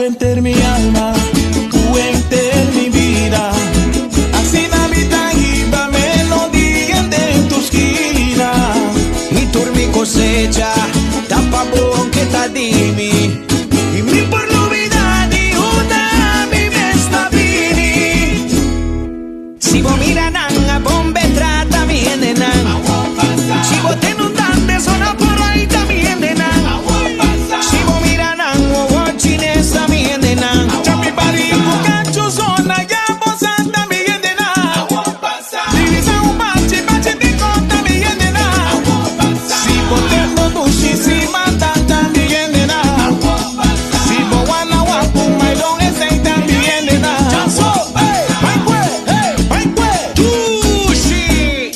enter mi alma, tú enter mi vida. Así Navidad y la melodía de tu esquina. Mi turmi cosecha, tapa boca ta dimi. Y mi por vida ni una mi besta vini. Si vos miran a bombe trata bien de nan. Si vos te inundan de zona por ahí también de nan. Si vos miran a chines también de nan. Chapi pari cucacho zona ya bosa también de na. Divisa un bache de conta también de na. Si potendo dushi si mata también de na. Si bo wana wapu my long essay también de na. Dushi.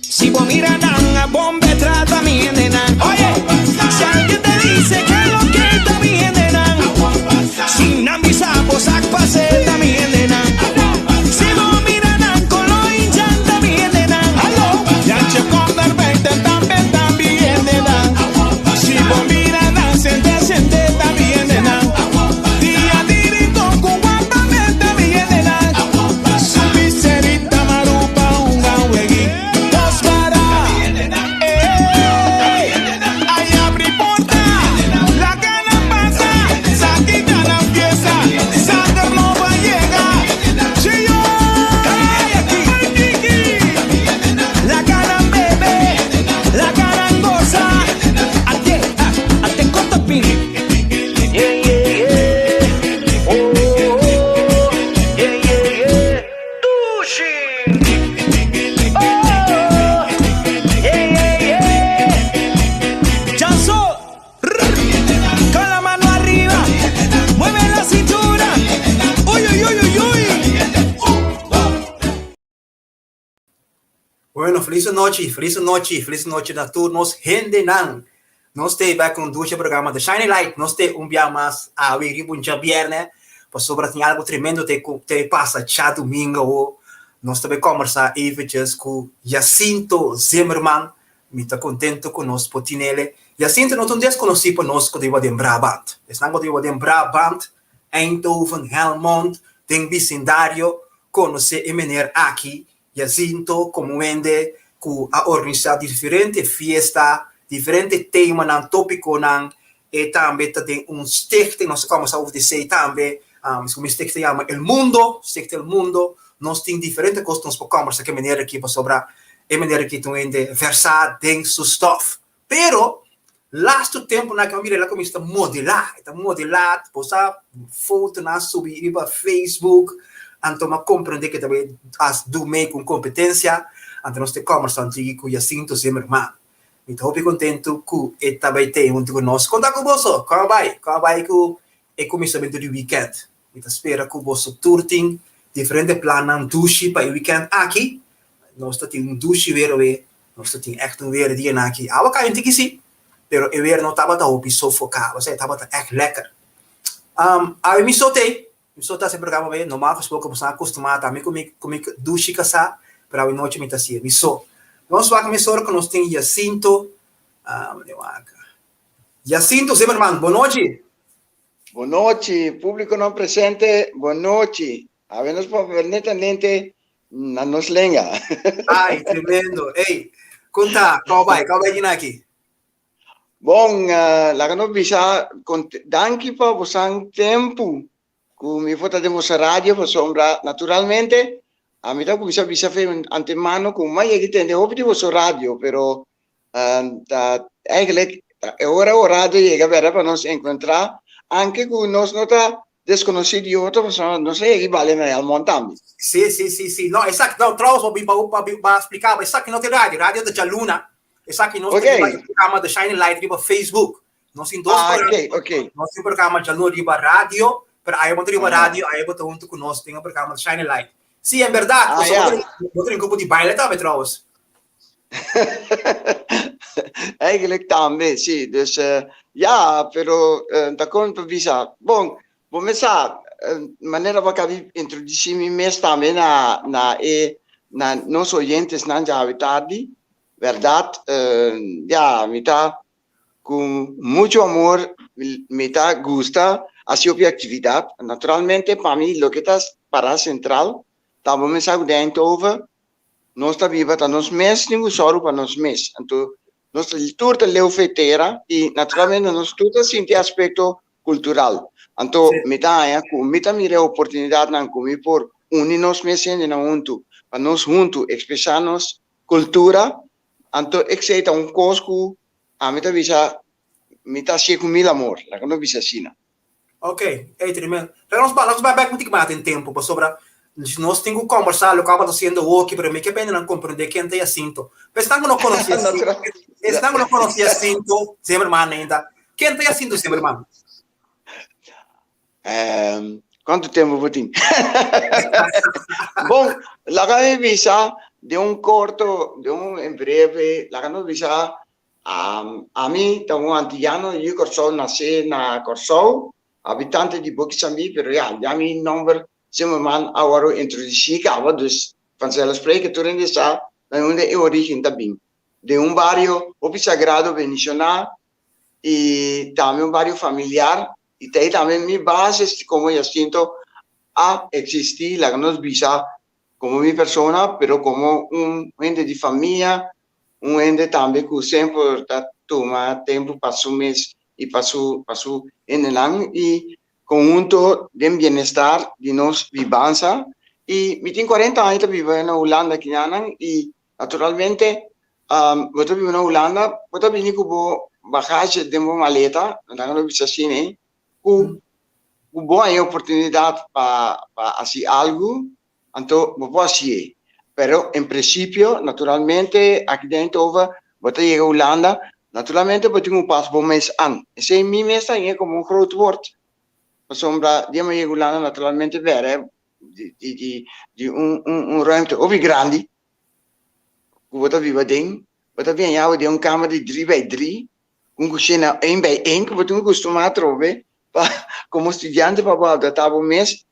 Si vos miran a bombe trata también de nan. Oye, si alguien te dice que lo que también de nan. Sin ambisapo sac pase también de nan. Si vos miran a colo hinchan también de nan. Ya che con el 20 también de na. Si bo mira na siente también de na. Día dirito cubata también de na. Su miserita marupa unga wegi. Dos para. Ay abri porta. La gana pasa. Saki gana empieza. Sander no va a llegar. Si yo La ganan bebe, la ganan goza. Ate corto pin. Yeah, yeah, yeah. Oh, oh, oh. Yeah, yeah, yeah. Dushi. Oh, yeah, yeah, yeah. Chanzo. Con la mano arriba. Mueve la cintura. Uy, uy, uy, uy, uy. Bueno, feliz noite a todos nos Hendenan. Nós temos vai com dois programas de Shiny Light, nós temos dia mais a ver um dia viernes, para sobre tem algo tremendo te passa já domingo. Nós também conversar eventjes com Jacinto Zimmerman, me tá contento com nós potinele. Jacinto não tão desconhecido por nós que de Brabant. Estamos de Brabant, Eindhoven, Helmond, tem vicindário, conhecer e meneer aqui. Jacinto compreende que a organizar diferentes festas, diferentes temas, tópicos, e também tem stichting, nós começamos a dizer também, como stichting chama El Mundo, stichting El Mundo, nós temos diferentes coisas para conversar, que maneira aqui para sobrar, e maneira que também de versar dentro do stuff. Pero, lasto tempo na câmera ela começa a modelar, postar foto na subir para Facebook, então compreender que também as do meio com competência, então nós temos conversando com Jacinto Zimmerman. Então, eu fico contente que ele também tem junto conosco. Conta com você, como vai que é começamento do weekend. Então, espero que você turtem diferentes planos, douche para o weekend aqui. Nós temos douche weer, nós temos echt weer dia aqui. Ah, kan je niet zien, pero o weer não estava tão sofocado, estava echt lekker. Eu me soltei esse programa bem, normal gesproken, we zijn acostumado também comigo douche casar, para a noite me assim, me sou. Vamos lá começar com nós tem Jacinto, Jacinto Zimmerman, boa noite. Boa noite, público não presente, boa noite. A menos para ver netamente na nos lenga. Ai, tremendo. Ei, conta, qual vai aqui? Bom, lá que não bisa, danke para você tempo, que me foto de você rádio, para sombra, naturalmente, a mim tá com bisa antemano, com mais que tem de hobby de você rádio, pero eigenlijk, agora o rádio chega para nós encontrar, anche com nós não tá desconhecido e outro, não sei que vale mais ao montão. Sim. Não, exato, não, trouxe para explicar, exato que não tem rádio de Jaluna, exato que nós temos o programa de Shiny Light para Facebook. Nós temos dois programas. Nós temos o programa de Jaluna para rádio, para aí vamos ter uma rádio, aí vamos junto com nós, tem o programa de Shiny Light. Sim, é verdade, nós temos um grupo de baile também, trouxe. Eigenlijk também, sim. Dus ja, pero da conta visa. Bom, começar maneira para que introduzir me mesmo também na nossos oyentes na habitardi, verdade? Ja, me tá com muito amor me tá gusta assim a atividade. Naturalmente, para mim, o que está para central, tá bom, mensagem de Eindhoven, nós está viva, tá nos mês, ninguém soro para nos mês. Então, nós tudo leu feiteira e, naturalmente, nós tudo sente aspecto cultural. Então, me tá mire a oportunidade não comigo por unir nos mês e não junto, para nós juntos expressar nos cultura. Então, exceita cosco, a me tá visa, me tá cheio com mil amor, lá que não visa assim. Ok, tremendo. Pero nós vai back muito mais em tempo, sobre nós temos que conversar, o que está sendo hoje, para mim que pena não compreender quem tem assinto. Mas não conhecia assinto, não conhecia assinto, sempre mais ainda. Quem tem assinto sempre mais? Quanto tempo vou ter? Bom, lá que visa de corto, de em breve, lá que visa a mim, tá antiano, eu Corsou nasci na Corsou, habitante de Boquisambi, pero já meu nome Zimmerman agora introduzir acaba dus vanzelfsprekend toen de sa onde é origem também de bairro sagrado Veniciana e também bairro familiar e tem também minha base como eu sinto a existir lá nos visa como minha persona, pero como ente de família, ente também que sempre toma tempo para o mês e para o ano e conjunto de bienestar de nos vivanza y me tengo 40 años vivo en Holanda y naturalmente yo vivo en Holanda yo vine como bagaje de una maleta no lo visto así una buena oportunidad para hacer algo entonces puedo hacer pero en principio naturalmente aquí dentro yo llegué a Holanda naturalmente yo tengo un paso por mes an ese es mi mesa y es como un groot woord sombra di Holanda naturalmente vera di ruimte of grandi wat viva ding wat abbiamo jou di camera di 3x3 con cucina 1x1 che tu costuma trove come studiante para da mes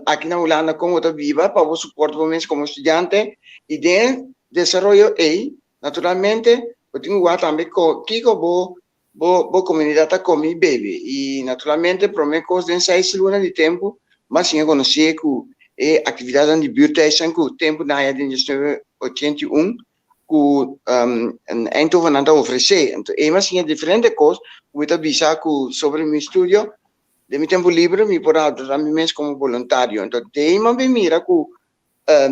aqui na Holanda como wat viva para o suporte para mes como estudante e de desarrollo naturalmente eu tenho também Kiko bo comunidade com mi baby e naturalmente para mim coisa de 6 lunas de tempo mas sim eu conheci que atividade de buurthuis que o tempo na época de 1981 que Eindhoven não oferecer então mas sim diferente coisa que eu visa que sobre meu estudo de meu tempo livre me por dar mês como voluntário então de me mira que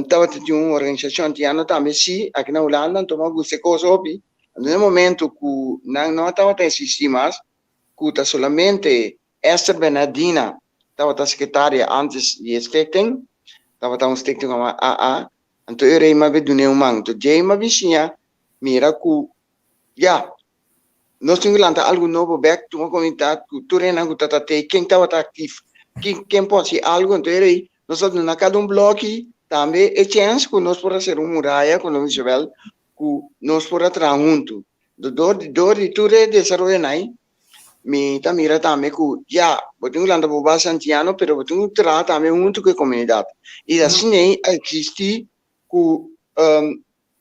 estava de uma organização que ano também sim aqui na Holanda então eu gostei coisa hobby no momento que não estava a existir mais, que está somente Esther Bernardina, estava a secretária antes de stichting, estava um stichting como AA, então eu ia me ver um manto, então eu me vizinha, mira que, nós temos que lançar algo novo, back to uma comunidade, que tu reina que está quem estava ativo, quem pode ser algo, então eu nós estamos na cada bloco, também é chance que nós podemos fazer muralha, com o Isabel, nós por atrás junto do tudo desarrollo aí me tá mira também que botinho lá no base antiano pero botinho tra também junto com a comunidade e assim existe que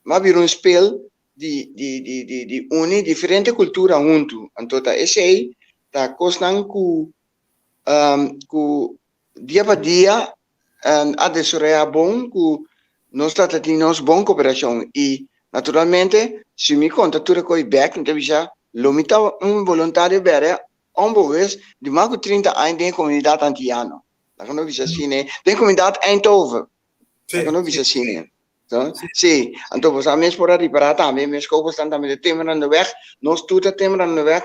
mas virou espelho de unir diferente cultura junto então esse aí tá constante que dia para dia a desarrollar bom que nós tá tendo boa cooperação e naturalmente, se me conta tudo com o back, então já lomita voluntário bere onbewust de mais de 30 anos de comunidade antiano. Lá que não vi assim, né? Tem comunidade Eindhoven. Lá que não vi assim, né? Então, sim. Então, você mesmo por reparar também, meus copos estão também de tempo no weg, nós tudo tempo no weg,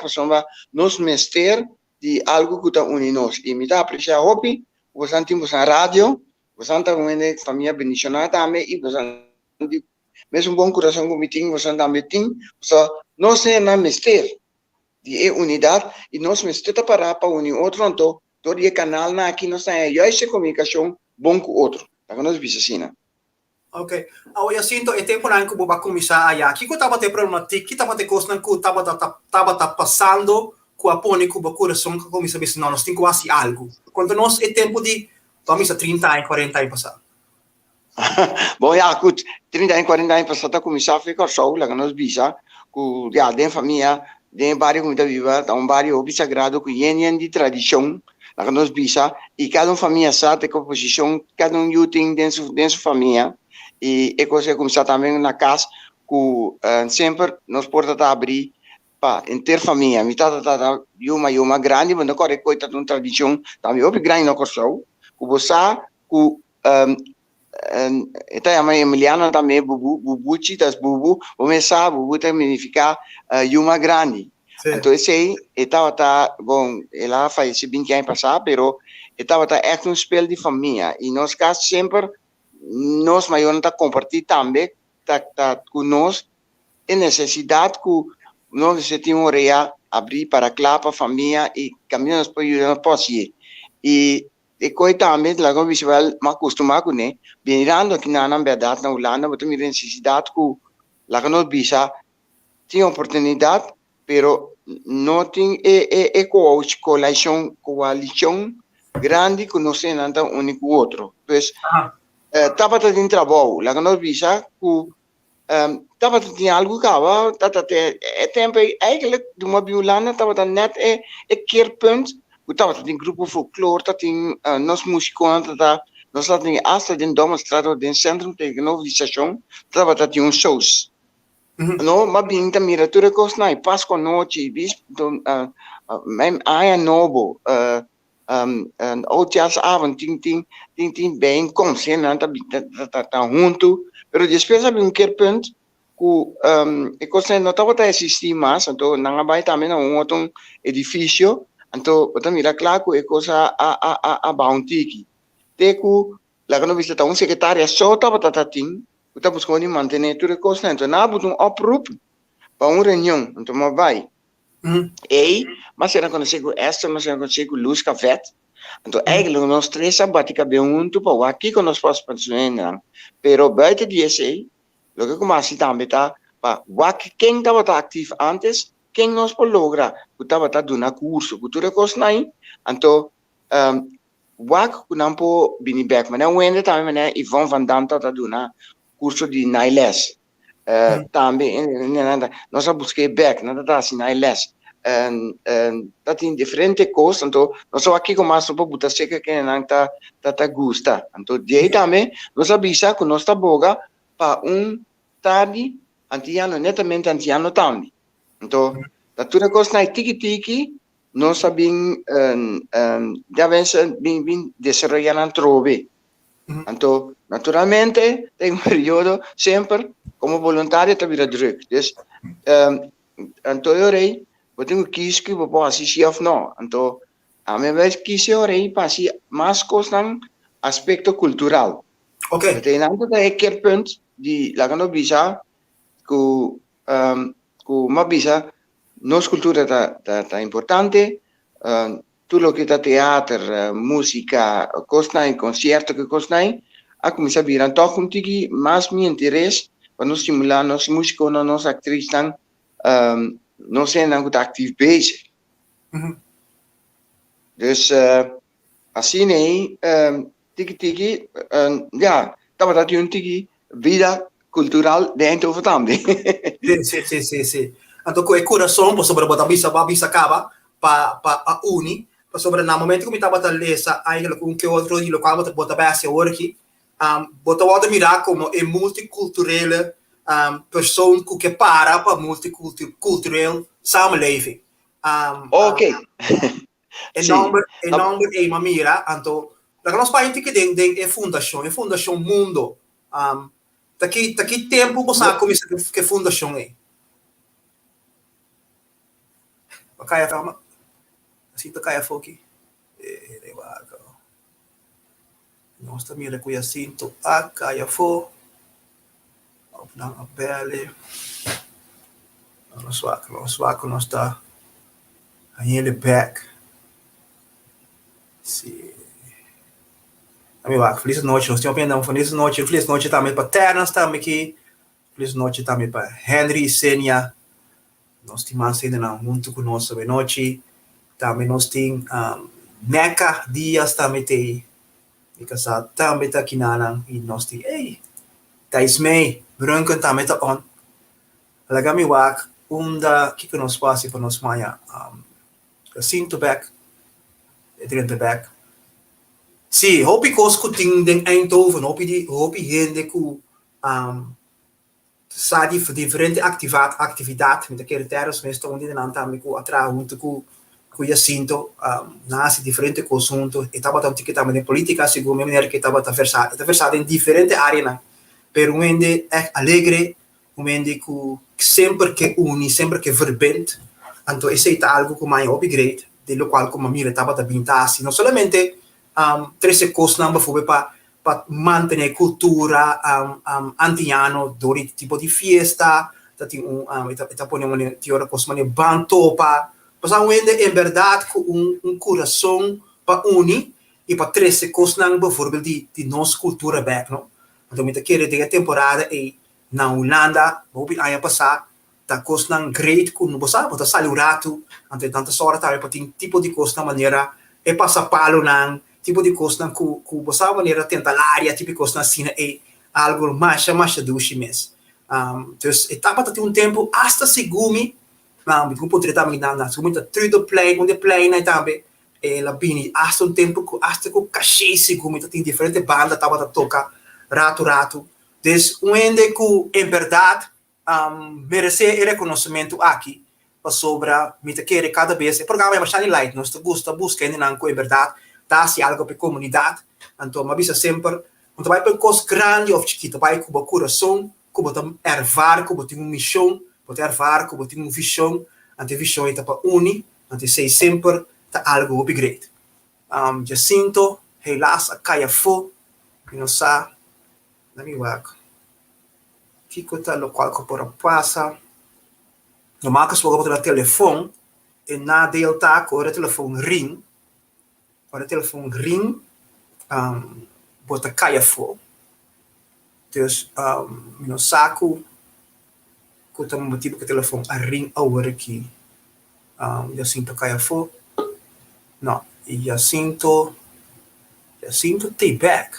nós mester de algo que está unidos. E me dá apreciar hobby, você temos a rádio, você tem família bendicionada também, e você mesmo bom coração com meeting, você também tem, nós temos mester de unidade e nós mester para unir outro, então todo o canal aqui nós temos essa comunicação bom com outro, tá nós vimos assim, né? Ok. Eu sinto é tempo na que eu vou começar aí. Que eu tava ter problema, que tava ter coisa que eu tava passando com a pônei com o coração que começa a ver se nós temos quase algo. Quando nós é tempo de vamos a 30 anos, 40 anos passar. Bom, gut, 30 anos, 40 anos passar tá começar a ficar só, lá que nós bisa, que já tem família de barrio como está viva, tá um barrio sagrado com yen de tradição, lá que nós bisa, e cada uma família sabe com posição, cada tem dentro sua família, e é coisa como está também na casa, que sempre nos porta a abrir para inter família, mitad tá uma grande, mas não corre coisa de uma tradição, também o grande não corso, que você ita yama Emiliano também bubu citas bubu começar bubu também ficar uma grande então esse aí estava bom ela faz 20 anos passar pero estava echt spel de família e nós cá sempre nós maiores tá compartilhar também tá com nós a necessidade que nós temos real abrir para a família e caminhamos para ajudar posse e coi também lá como visual mas acostumado né mirando aqui na verdade na Holanda mas também necessidade que lá que nós bisa tinha oportunidade pero não tem coalição grande que nós temos um único outro pois estava em trabalho lá que nós bisa que estava tinha algo que é tempo eigenlijk de uma biolana estava net keerpunt estava em grupo folclore dat in nós músicos nós lá tem hasta den demonstrado den centrum tegenover die station estava tinha shows no mas bem da miratura costa e Páscoa noite bis mijn aya nobo oudjaarsavond ting bijeenkomst en dan dat junto pero después había un keerpunt que costa não estava a assistir mais então não vai também um outro edifício então você mira claro que é coisa a bounty teco lá que não viste um secretário só estava tatin você buscando manter tudo coisa então não botou oproep para uma reunião então mas vai mas era quando chegou esta mas era quando chegou luz café então eigenlijk nós três sabatica bem junto para aqui que nós posso pensar pero buiten disso aí lo que começa também tá para quem estava ativo antes quem nós por lograr que estava dando curso cultura cosnai então que não pode vir back mas não ainda também né Ivan van Dam está dando curso de nailes também nós busquei back nada tá assim nailes tá tem diferente coisa então nós aqui começa para botar seca que não tá gusta então de aí também nós avisa que nós tá boga para tarde antiano netamente antiano também então tudo coisa na tiki nós sabemos já vem desarrollando trove então naturalmente tem período sempre como voluntário tá vira druk então eu rei eu tenho que escolher que vou assistir ou não então a minha vez que se eu rei para mais coisa no aspecto cultural tem nada da ponto de lá que não bisa que uma bisa nossa cultura tá importante tudo o que tá teatro música coisa concerto que coisa a começar a virar então como que mais me interesse para nos estimular nós músicos nós atrizes não zijn dan goed actief bezig. Dus assim aí tiki ja dat een tiki vida cultural de Eindhoven também. Sim. Então com o coração para sobre botar bisa acaba para a uni para sobre no momento que me estava a ler aí que outro de local botar base agora aqui botar o mirar como é multicultural persoon que para multicultureel samenleving. Enorme é uma mira, então, lá nós países que tem é fundação mundo. Daqui tempo você começa que fundação é. Bakaya fama. Assim tá caia foki. Nós também reconhecendo a caia fo. Não a pele. Nós vaca nós tá aí ele back. Sim. Amigo, feliz noite. Nós temos pena feliz noite também para Ternas também aqui. Feliz noite também para Henry e Senia. Nós temos ainda não muito conosco de noite. Também nós temos Neca Dias também tem. E casado também tá aqui na e nós temos Thijs mee, Brunken também tá on. Alaga mi wak, que nós passa para nós manhã, Jacinto Beck, Edrente Beck. Sim, hopi cosco ting den Eindhoven, hopi gente que sabe diferente atividade, met aquele terras meestal onde não também com atrás junto com Jacinto, nasce diferente conjunto, e estava também que também política, segundo a maneira que estava versado em diferente áreas, pero um ende é alegre, um ende que sempre que une, sempre que verbende, então esse é algo que mais upgrade, de lo qual como a mira estava também assim, não somente três coisas não foi para manter a cultura antiano do tipo de festa, está ponendo uma coisa mais bantopa, mas em verdade com coração para unir e para três coisas não, por exemplo, de nossa cultura back, não? Então, muita querer de temporada e na Holanda, vou ir ano passado, tá coisa não great, com não sabe, tá salurado, ante tantas horas tá para tipo de coisa na maneira e passa palo não, tipo de coisa com você maneira tentar área, tipo de coisa assim é algo mais doce mesmo. Então, etapa tá um tempo hasta segumi, com poder também na segunda trio play, onde play na também la bini hasta tempo hasta com cachê segumi, tá tem diferente banda tava tocar rato. Então, ende que em verdade merece reconhecimento aqui sobre me querer cada vez o programa é bastante light, nós busca ainda não em verdade tá se algo para a comunidade, então mas bisa sempre então vai para coisa grande ou chiquita, vai com o coração, com o ervar, com o tem uma missão, pode ervar, com o tem uma visão, ante visão é para unir, ante sei sempre tá algo upgrade. Jacinto, helas a caia fo, não sa, na minha vaca. Que coisa local que por passa, no marcas vou botar o telefone, e na delta com o telefone ring, bota caia fo. Dus no saco que tem um motivo que o telefone a ring over aqui. Jacinto caia fo. Não, e Jacinto tem back.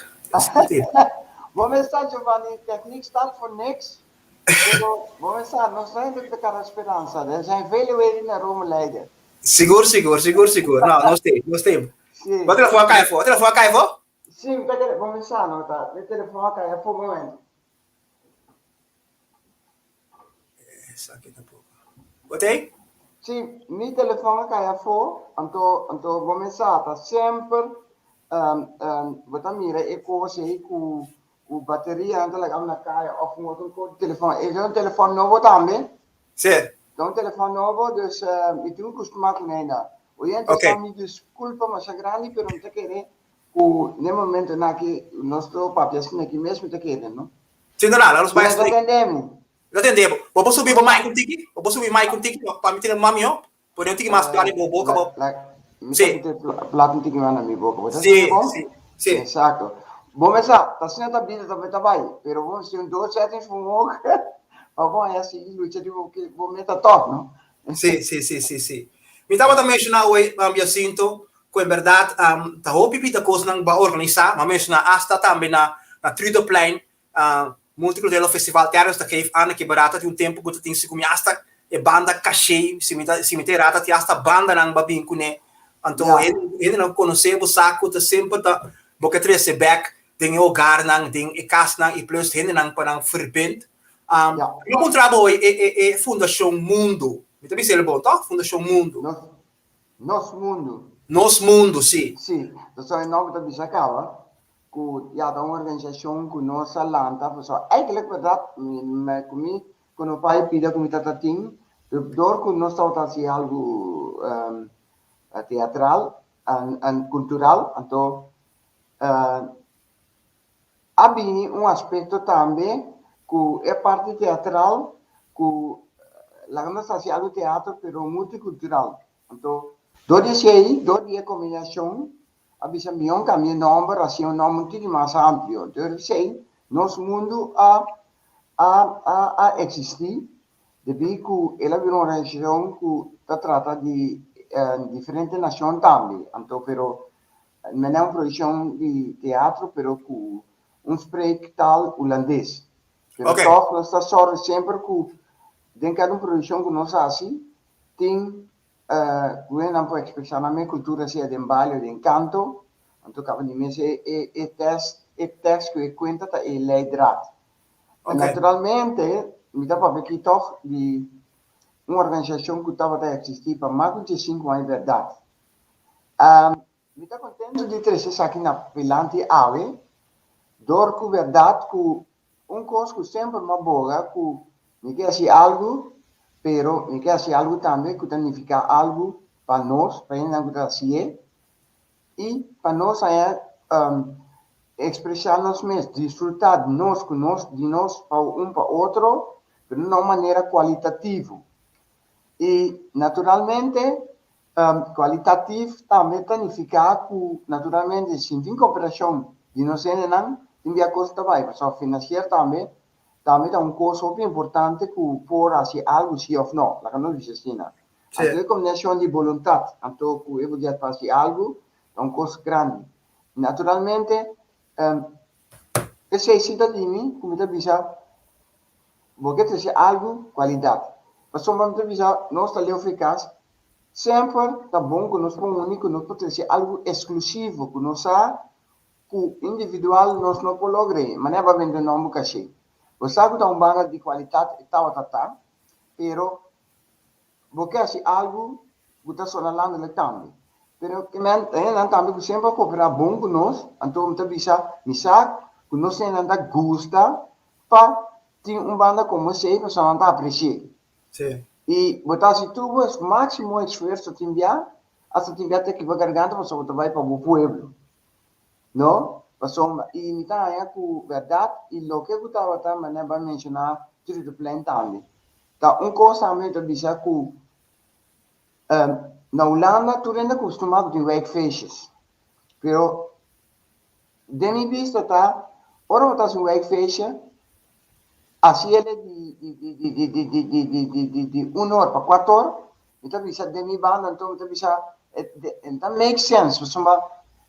Vou pensar, Giovanni, techniek staat voor niks. Vou pensar, nós não temos de cara esperança. Er zijn vele wegen naar Rome leiden. Seguro. Não, nós temos. O telefone cai fo? Sim, vamos pensar, não tá? O telefone cai fo, momento. Essa aqui tá pouco. Botei? Sim, meu telefone cai fo, então vamos pensar, tá sempre, bota mira, e coisa aí com bateria, então lá na caia, of um outro telefone. Ele é um telefone novo também. Sim. É um telefone novo, dus eu tenho costumado com ele. O gente está me desculpa, mas é grande, pero não te querer, no momento na que nós tô papel assim aqui mesmo te querer, não? Sim, não, nós vai estar. Não atendemos. Vou subir o mic contigo, para me ter mami, ó. Por eu tenho mais claro em boca, sim. Plato não tem na minha boca. Sim. Exato. Bom, mas tá sendo a vida também tá vai, pero vamos ter 2 settings for morgen. Bom, é assim, luta de vou meter top, não? Sim. Me estava também mencionando hoje, Jacinto, que em verdade, tá hopi da coisa não vai organizar, mas mencionar hasta também na Tridoplein, multicultural festival teatros da Cave Ana que barata tem tempo que tem se comer hasta e banda cachê, se me ter rata tem hasta banda não babin com né, então ele não conhece o saco tá sempre tá porque três back tem hogar não tem e casa não e plus ele não para verbend, eu contrabo é Fundação Mundo. Me também sei bom, tá? Fundação Mundo. Nosso Mundo, sim. Sim, então em nome da Bisacaba, que já da uma organização que nossa lanta, pessoal, eigenlijk verdade, comigo, quando o pai pede como está tatim, door que nós estamos fazendo algo teatral e cultural, então há bem aspecto também que é parte teatral, que lá nós fazemos algo teatro, pero multicultural. Então, dois combinação, a bisa mion kami nomor assim nome muito mais amplo. Então, sei, nosso mundo a existir, depois que ela virou uma região que trata de diferentes nações também. Então, pero não é uma produção de teatro, pero com spreektaal holandês. Pero toch, nós estamos sempre com tem cada produção que nós assim, tem, não pode expressar na minha cultura, se é de baile, de canto, então, acaba de me dizer, é texto que conta, é leidrado. Ok. Naturalmente, me dá para ver que toch de uma organização que estava a existir para mais de 5 anos, verdade. Me está contente de ter isso aqui na Pilante Ave, door que verdade que coisa que sempre uma boa, que me quer assim algo, pero me quer assim algo também que significa algo para nós, para ele que assim e para nós expressar-nos mesmos, desfrutar de nós para outro, de uma maneira qualitativa. E, naturalmente, qualitativo também significa que, naturalmente, se tem cooperação de nós, tem a coisa também, só financeiro também é uma coisa muito importante que por assim algo sim ou não, lá que não diz assim, então é combinação de vontade, então que eu vou fazer algo, é uma coisa grande. Naturalmente, esse é cidadino, como eu disse, vou fazer algo qualidade. Mas só vamos dizer, nós estamos eficazes, sempre está bom que nós podemos que nós podemos fazer algo exclusivo, que nós que individual nós não podemos lograr, mas não vai vender nome cachê. Você sabe que é banda de qualidade, pero vou fazer algo que está só lá no também. Pero que não também que sempre cooperar bom com nós, então eu bisa misak que nós ainda gosta para ter banda como você, para só não apreciar. Sim. E botar se tu o máximo esforço te enviar, hasta te enviar que vai garganta para você vai para o povo, não? E me tá aí com verdade e o que eu estava também vai mencionar tudo do plano também. Tá coisa também eu disse que na Holanda tu ainda acostumado com wakefeestjes, pero de minha vista tá, ora botar um wakefeestje, assim ele de 1 hora para 4 horas, então bisa de minha banda, então bisa, então make sense, mas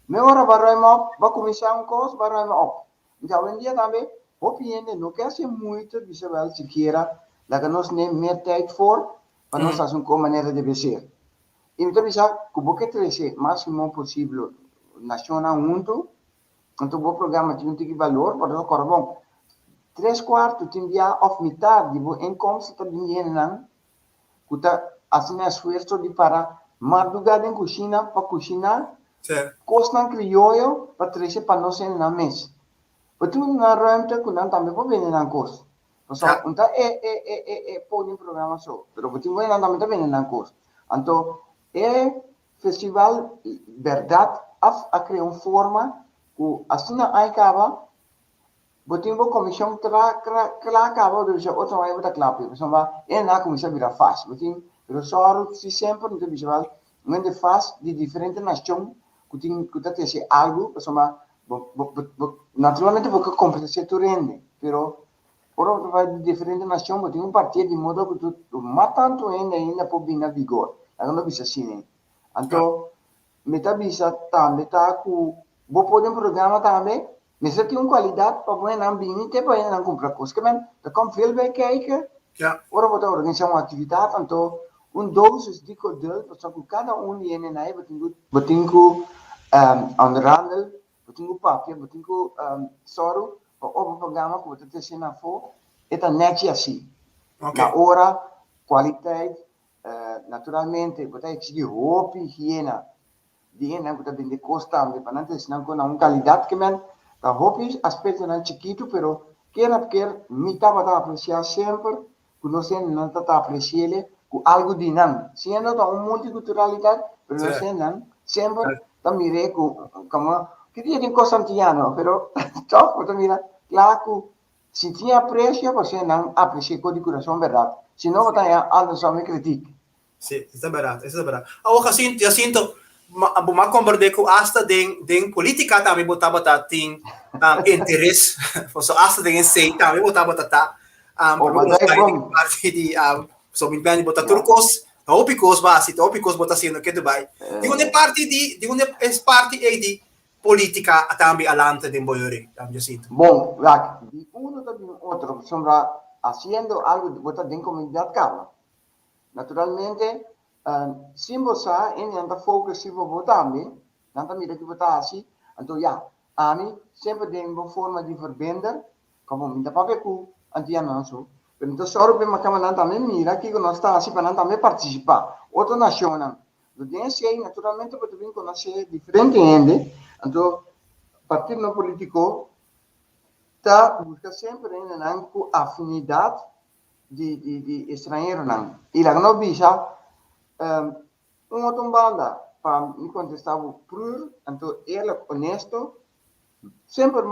meia hora vai começar coisa, vai op. Então, hoje em dia também, opinião não quer ser muito, bisa wel sequer, lá que nós nem mais tempo for, para nós fazer uma maneira de ser. Então, bisa, que vou crescer o máximo possível nacional junto, então o programa tem um valor, para nós correr bom. 3/4 te enviar of metade de inkomsten te dinheiro que está assim esforço de para madrugada em cozinha para cozinhar costa crioulo para trazer para nós na mesa. Betul na ruimte que não também pode vender na costa. Então, então pode um programa só, pero betul não também tá vendendo na costa. Então, festival verdade a criar uma forma que assim acaba Botin bo comissão kla acaba de já outra vai botar clape, pessoal vai na comissão vira fácil, botin pero só se sempre no visual, não é fácil de diferente nação que tem que tá ter algo, pessoal naturalmente porque competência tu rende, pero por outro vai de diferente nação, botin um partido de modo que tu matanto ainda pode vir na vigor, não bisa assim, então meta bisa também tá com vou poder programa também mas tem uma qualidade para você não vir para não comprar coisas. Que bem, como veel bij kijken. Ja. Ora wordt organiseer uma atividade, então dosis de cordel, para que cada die in hij betingu onderhandel, betingu papje, betingu soro, para o programa que você tem na fo, é net assim. Na hora, qualidade, naturalmente, você exige roupa, higiene, die que você vende costa, para não ter uma qualidade que bem. Tá hobbies aspecto não chiquito, pero quer me estava a apreciar sempre, que nós não está a apreciar com algo de não. Sendo da uma multiculturalidade, pero nós não sempre tá mire como que dia tem coisa antiano, pero top, tá mira, claro que se tinha aprecio, você não aprecia com de coração verdade. Se não tá algo só me critica. Sim, isso é verdade, isso é verdade. Assim, eu sinto uma conversa com hasta den política também botava tem interesse, so hasta den sei também botava parte de so me bem botar turcos, opicos base, opicos botar sendo que Dubai. De uma parte de política também alante den boiore, também sinto. Bom, de um também outro, sombra haciendo algo bota den comunidad cava. Naturalmente, sin bosa en anda focus si votami, nanta mira que vota assim, então ja, ami sempre tem uma forma de verbinder, como minta pape ku antiano so. Então só o bem macam nanta me mira que nós está assim para nanta me participar. Outra nação, do dia sei naturalmente pode vir conhecer diferente ende, então partido político tá busca sempre em afinidade de estrangeiro não. E lá não bisa outra banda para me contestar por então ele honesto sempre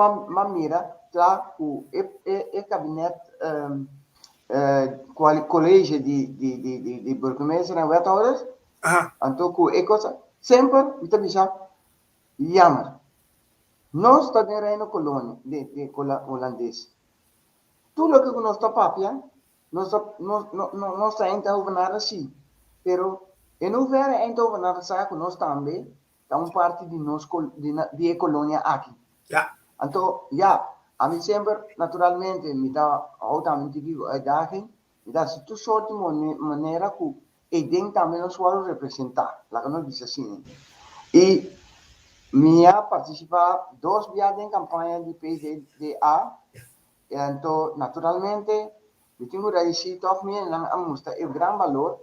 mira lá o gabinete colégio de burgemeester en wethouders então com coisa sempre me bisa jammer nós está em reino colônia de holandês tudo que nós está papia nós está então governar assim pero e não vera então governar sabe que nós também é parte de nós de colônia aqui então a mim sempre naturalmente me dá altamente digo a idade me dá se tu sorte maneira que e tem também nós vamos representar lá que nós diz assim e minha participar 2 viagens em campanha de PDA então naturalmente eu tenho realizado of me lang ang musta o grande valor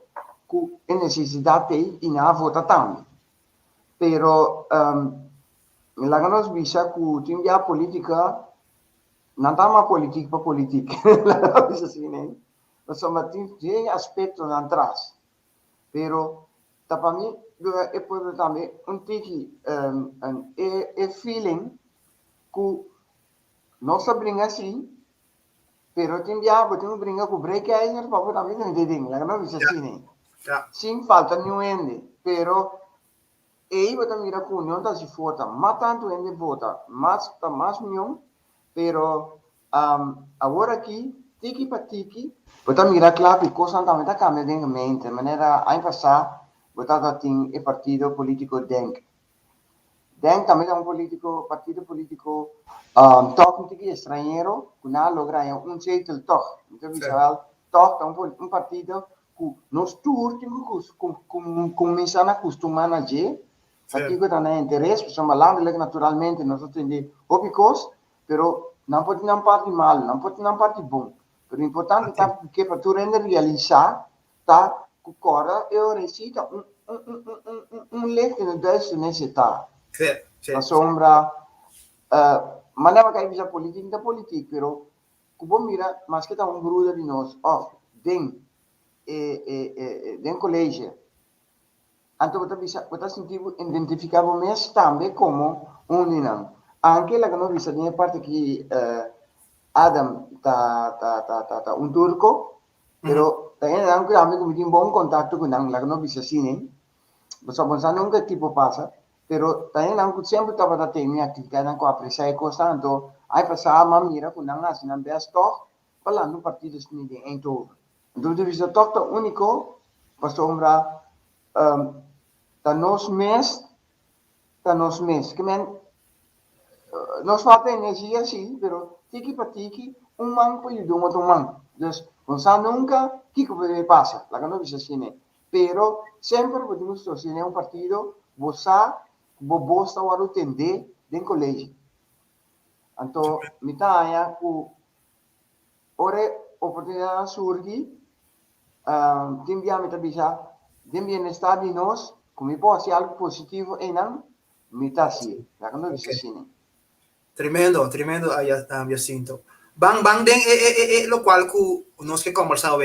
que a necessidade tem e na vota também pero lá que nós bisa que tem a política não tá uma política para política lá bisa assim né mas só tem aspectos atrás pero para mim é por também tiki feeling que nós brinca assim pero tem brinca com break aí nós vamos também entender lá não bisa assim né sem falta nenhum ende pero aí você mira que união tá se forta mas tanto ende vota mas tá mais união pero agora aqui tiki para tiki você mira claro que coisa também tá cambiando de mente maneira aí passar você tem o partido político DENK também é partido político toque tiki estrangeiro que não logra zetel toch então toch é partido que nós todos temos que começar a acostumar a ver aqui que tem interesse porque somos landelijk naturalmente nós temos óbicos pero não pode não parte mal não pode não parte bom pero o importante é que para tu render realizar tá que cora eu recita leque no desse necessitar a sombra maneira que bisa política pero que bom mira mas que tá gruda de nós den colégio então você sentir identificar mesmo também como dinam anche la que nós bisa tem parte que Adam tá turco pero também não que amigo me tem bom contato com la que nós bisa assim você nunca tipo passa pero também não que sempre estava da minha atividade não apreciar coisa então aí passar a mira com não assim não best toch falando partidos de Eindhoven então tu bisa toch tá único para sombra tá nos mês que men nós falta energia sim pero tiki para tiki man pode do outro man dus você nunca que passa lá que não bisa assim pero sempre podemos sostener partido você bosta o entender dentro colégio então me tá que ore oportunidade surge tem me tá bisa tem bem-estar de nós como pode ser algo positivo e não me tá assim lá que não bisa assim Tremendo Jacinto. Bang den lo qual ku nós que conversar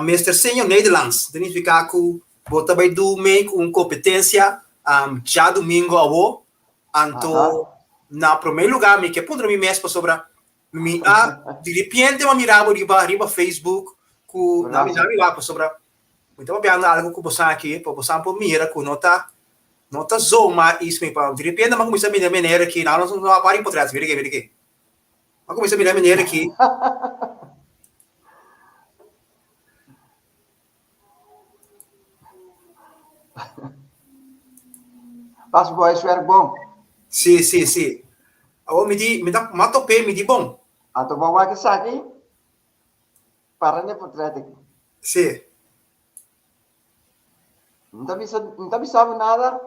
Mr. Senhor Nederlands, significa que bota vai do make competência já domingo ao anto na primeiro lugar me que ponto me mesmo sobre me de repente eu mirava riba Facebook ku na me lá sobre então bem algo que você aqui para você mira ku nota zoma isso me para de repente mas começa a me maneira que não apare por trás vira que mas começa a me maneira que Pas boy werk bom. Sim. Me dá bom. Atau bawa ke saki? para ne portrait aqui. Sim. Não avisava nada.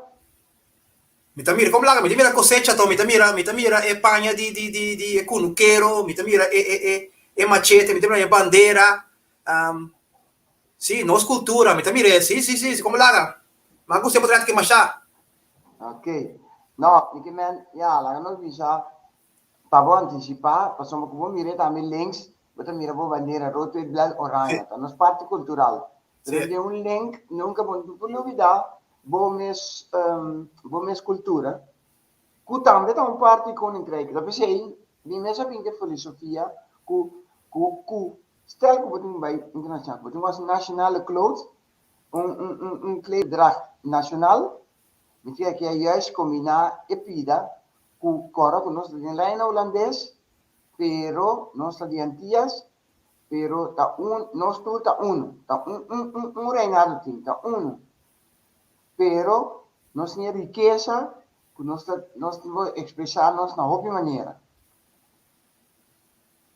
Mitamira, como lá, mitamira cosecha, to, mitamira é panha de cunuqueiro, mitamira é machete, mitamira é bandeira. Sim, nossa cultura, mitamira, sim, como lá. Mas você pode que machar. Ok. Não, porque man, ja, lá não visa para vou antecipar, passamos que vou mirar também links, vou mira vou bandeira roto e blanco orange, tá nos parte cultural. Sim. Então tem um link, nunca vou por novidade, vou mes cultura. Que também tá um parte koninkrijk. Dat betekent, die mensen hebben de filosofia, stel que você vai internacional, você was nationale clothes, kleeddracht nacional, met je que juist combinar epida, com cora com nós de lijn holandês, pero nós de Antillas, pero tá nós tu tá reinado tem, tá pero nós tem riqueza, que nós vamos expressar-nos na outra maneira.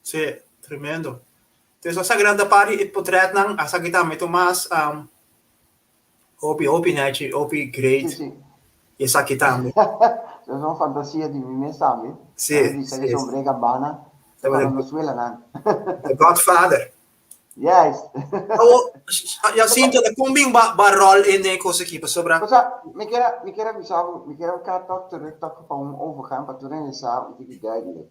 Sim, tremendo. Então, essa grande parte é portrait não, essa aqui também mais hopi great. Sim. Essa aqui também. Isso é uma fantasia de mim também. Sim. Sim. Sombre Gabbana, para não suela não. The Godfather. Yes. Eu sinto que combina rol in coisa aqui para sobrar. Cosa, me quero avisar, me quero ficar terug para overgaan, para tu nem sabe, que duidelijk.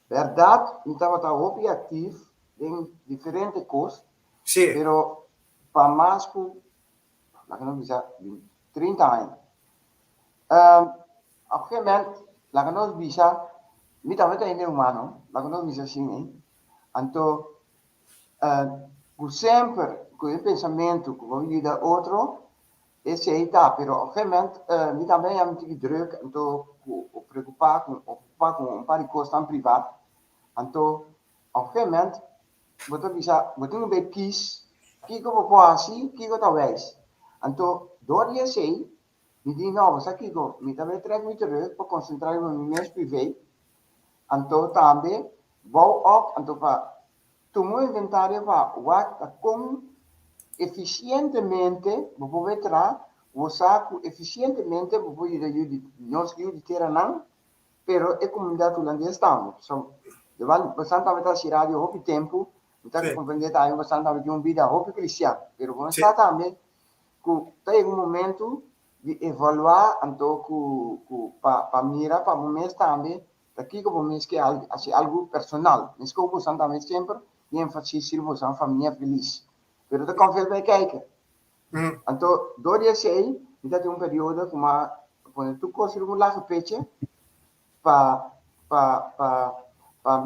Verdade, me estava hopi ativo em diferentes coisas, Sim. pero para mais que, lá que não dizer, 30 anos. Obviamente, lá que nós bisa, me também tem humano, lá que nós bisa assim, então, sempre com o pensamento que vou ajudar outro, esse aí tá, pero obviamente, me também é muito druk, então, preocupar com um par de coisas tão privadas, então, obviamente, você bisa, você não vai quis, que eu vou fazer assim, que eu talvez, então, door je sei, me diz não, você aqui, me também trek me terug, para concentrar em meu mês privé, então, também, vou op, então, para tomar inventário para como eficientemente, vou entrar, vou sacar eficientemente, vou ir nós que eu quero não, pero é comunidade holandesa também. So, bastante também está tirado o hobby tempo, então que compreender também bastante também de vida hobby cristiano, pero vamos estar também que tem um momento de evaluar, então para mirar para momentos também, daqui que momentos que é algo personal, mas que eu vou também sempre e ênfase você a família feliz. Pero dat kan veel bij kijken. Então, door je zei, dat is een periode como quando tu construir lage petje, pa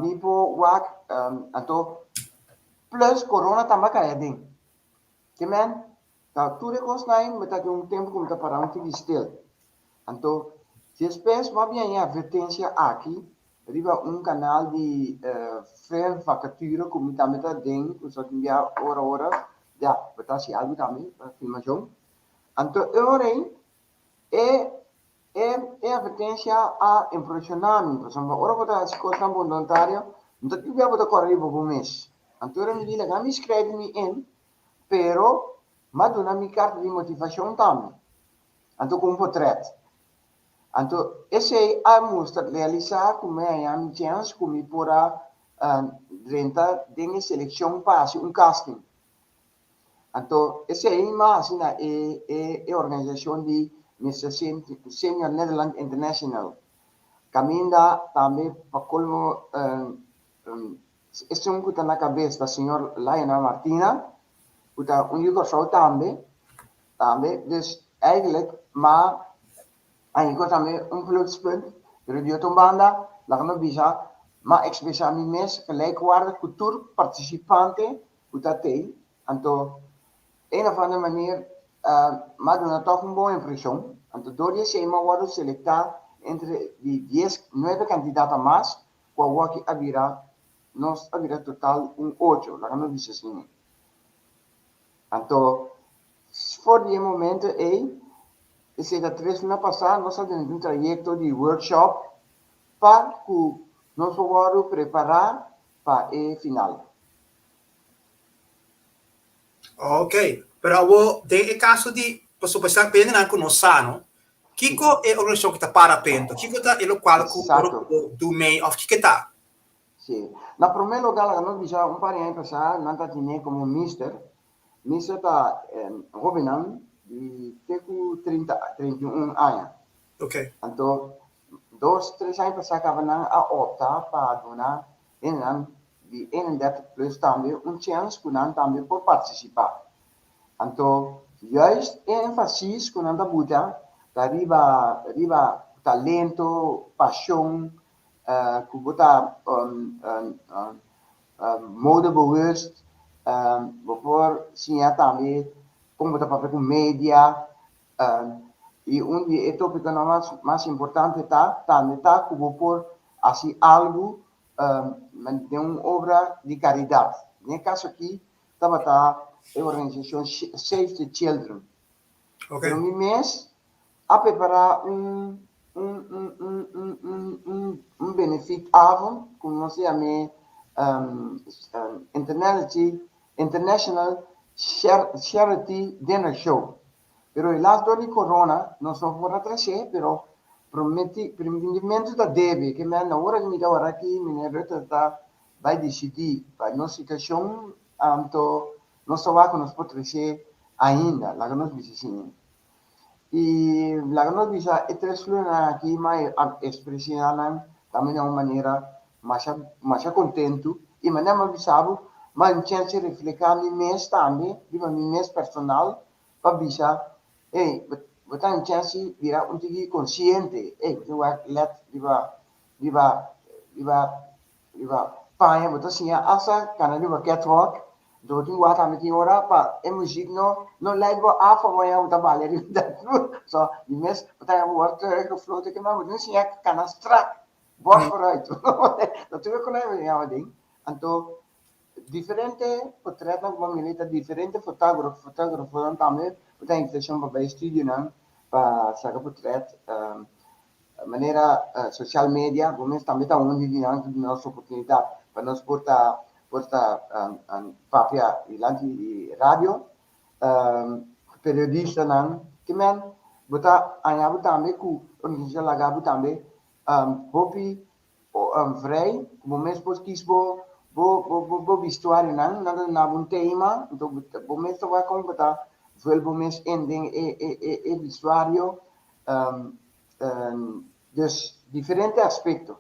mi po wak, então, plus corona também cai ding. Que men, tá tudo recosnaim, mas tá tempo como tá para um stil. Então, se espécie vai bem a advertência aqui, arriba canal de vacature, como também tá ding, que só tem hora, já, betul si algo também para filmação. Então, agora é advertência a impressionar-me, por exemplo, agora vou dar as coisas voluntárias, então eu vou correr por um mês. Então, eu me digo, me escreve-me in, pero, mas dona minha carta de motivação também. Então, com um portrait. Então, esse é a mostra realizar como é a minha chance, como para renta de seleção para um casting. Então, essa é uma assim, é organização de Senior Netherlands International. Caminha também para como esse que está na cabeça da senhora Laiana Martina, que está Jugoslavo também, dus eigenlijk, maar eigenlijk também pluspunt, de Tombanda, lá no Bisa, maar especialmente gelijkwaardig cultuurparticipante, que está tem, então een of andere manier, maar doen toch een boa impressão. Então, door je schema worden selectar entre die 9 candidatos más, qual que nos abrirá total 8, lá no dice assim. Então, por el momento, esse da 3 semana passada, nós temos um trajeto de workshop para que nós possamos preparar para o final. Ok, pero tem caso de pessoa está pendendo com nós sano. Kiko é organização que está para pento. Kiko está ele qual Exato. do meio of Kiko está. Sì. Na primeiro lugar, nós diciamo un pari anni passati, non tinha como Mister está Robinan di teku 31 anos. Ok. Então, 2, 3 anos passati a optar para donar de 31 plus também chance que nós também por participar. Então, juist ênfase que nós buta da riba talento, paixão, que buta modebewust, waarvoor zie je também como buta papel com media, e onde é tópico mais importante também como por assim algo de uma obra de caridade. No caso aqui, estava a organização Save the Children. Ok. Pero mi mês a preparar benefit avond, como nós chamamos International Charity Dinner Show. Pero helaas door die corona, nós não vamos atrasar, pero prometimento da deve, que me na hora que me dá hora aqui, minha Rutte vai decidir, para nossa situação, nós só vamos nos proteger ainda, lá que nós precisamos. E lá que nós precisamos, é três aqui, mas expressão também de uma maneira mais contento, e maneira mais bisabo, mas chance de refletir no mês também, no mês personal, para bisar, você tem chance de virar tigre consciente, você vai let, panha, você sim, asa, kana diba catwalk, do ting wata miti ora pa music no like bo afa mo ya uta baleri da so di mes pata mo work ko float ke ma mo sim kana strak bor right to tu ko na ya ding anto diferente portrait na milita diferente fotógrafo também puta intenção para estúdio não para sacar portrait maneira social media como também tá onde dinâmica de nossa oportunidade para nós porta papia di radio periodista nan kimen buta anya buta me ku organisasi laga buta me hopi vrij moments pos kisbo bo vestuário nan na bun tema então moments to vai com buta vuel moments ending e vestuário dus diferente aspecto.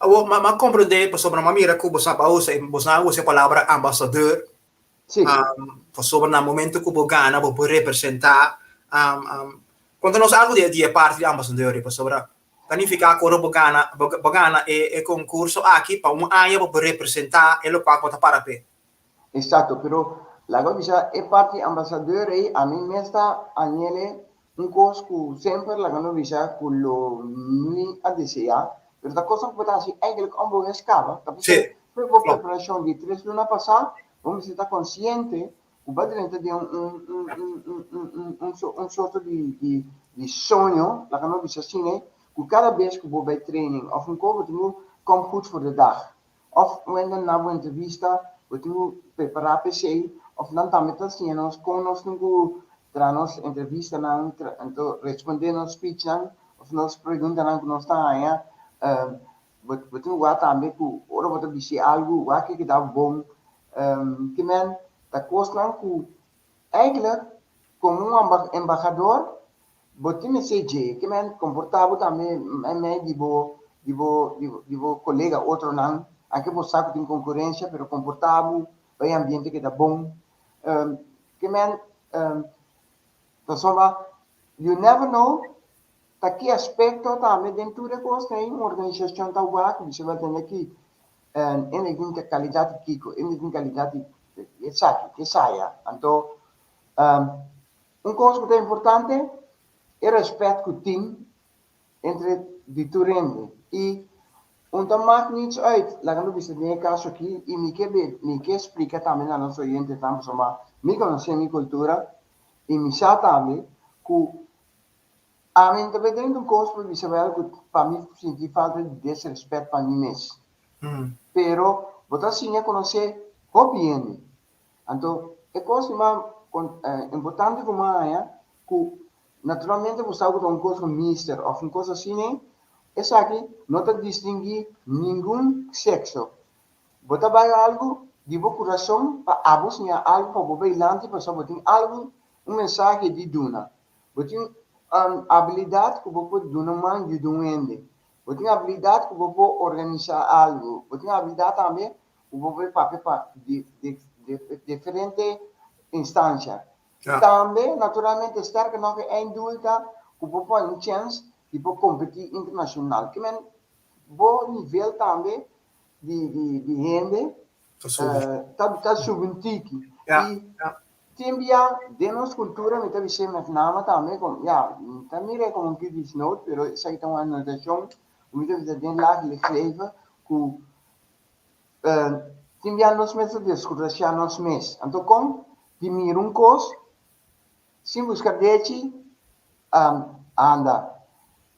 Mas compreender, sobre uma mira que você usa a palavra ambassador, Sim. Sobre o momento que você ganha, você pode representar, conta-nos algo de parte de ambassador, sobre planificar quando você ganha e concurso aqui, para um ano você pode representar, e o qual você para pé. Exato, pero la cosa è parte ambassador e a mí me está añele un curso que sempre la gano visa con lo mi a desea. Pero la cosa que así eigenlijk ambo escapa, Sí. Fue por preparación de 3 lunas pasadas, vamos estar consciente que va dentro de un sorto di sogno, la gano visa cine, que cada vez que vou bij training of een koop, komt goed voor de dag. Of wanneer na een entrevista, we preparar PC, of dan também assim, nós com nós não tranos entrevista não, então responder nos speech não, of nós pergunta não que nós está aí, betul wat também que ora você disse algo, wat que dá bom, que men, da coisa não que eigenlijk como embaixador botti messaggi che mi comportavo também me divo colega outro não anche por saco de concorrência pero comportavo bem ambiente que tá bom que me insomma you never know da que aspecto também dentro da coisa tem uma organização tá boa que você vai ter aqui em qualidade kiko em qualidade que saia então coisa que é importante é respeito que tem entre de turende e então maakt niets uit. Laat me dus in caso aqui e me que explica também a nosso oyente também sobre me conhecer minha cultura e me sabe também que a mim também tem coisa para dizer que para mim sentir falta de desrespeito para mim mesmo. Pero botar sim a conhecer o bem. Então é coisa mais importante como é que naturalmente você sabe que um coisa mister ou uma coisa assim, né? Essa aqui não está distinguir nenhum sexo. Você vai algo de bom coração para abus né algo para você ilante para saber algo mensagem de duna. Você tem habilidade que você pode donar man de doende. Você tem habilidade que você pode organizar algo. Você tem habilidade também que você pode papel para diferentes instâncias. Também, naturalmente, estar que não é indulta que você pode uma chance de competir internacional. Que é bom nível também de renda está subentique. E também de nossa cultura, me também chama nama também como também é como que diz note, pero isso aí tem uma anotação, me também tem lá que escreve que também nós mesmos descobrimos nós mesmos. Então como de mir coisa, sem buscar dete anda.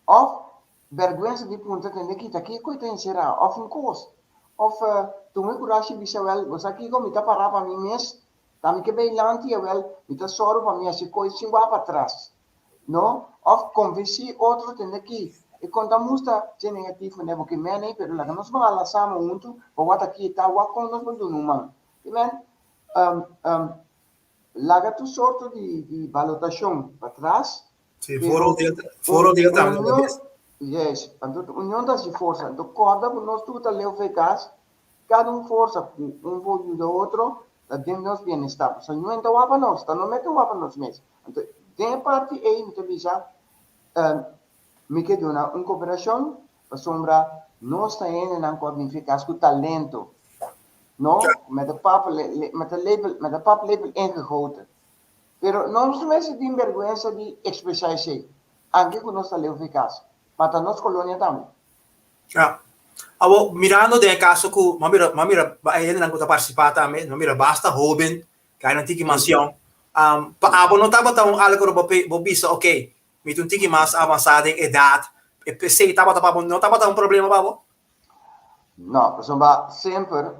Of vergonha de punta tem que aqui coisa tem será of coisa. Of tu me coragem bisa wel, você aqui como está parar para mim mesmo, também que bem lanti wel, está soro para mim assim coisa sem para trás, não? Of convencer outro tem aqui, e quando a música é negativo né, porque mene, pero lá nós vamos lá sama junto, para o aqui está o quando nós vamos no man, men, lá tu sorto de valutação para trás, foro dele também. Yes, então união das forças, então corda nós tudo tá leu eficaz, cada força um do outro, da dentro nós bem-estar. Só não então para nós, tá não mete para nós mesmo. Então tem parte aí me avisa, me que dona uma cooperação, para sombra nós tá indo na eficaz com talento, não? Met de pap label ingegoten. Pero nós mesmo tem vergonha de expressar isso, anche que nós tá leu eficaz. Para nós colônia também. Mirando de caso que mamira ainda não está participar também, mamira basta jovem, que aí não tem que mansião. Abo não estava tão algo bobisa, ok, me tu tem que mais avançado em idade, e pensei não estava tão problema babo. Não, por exemplo, sempre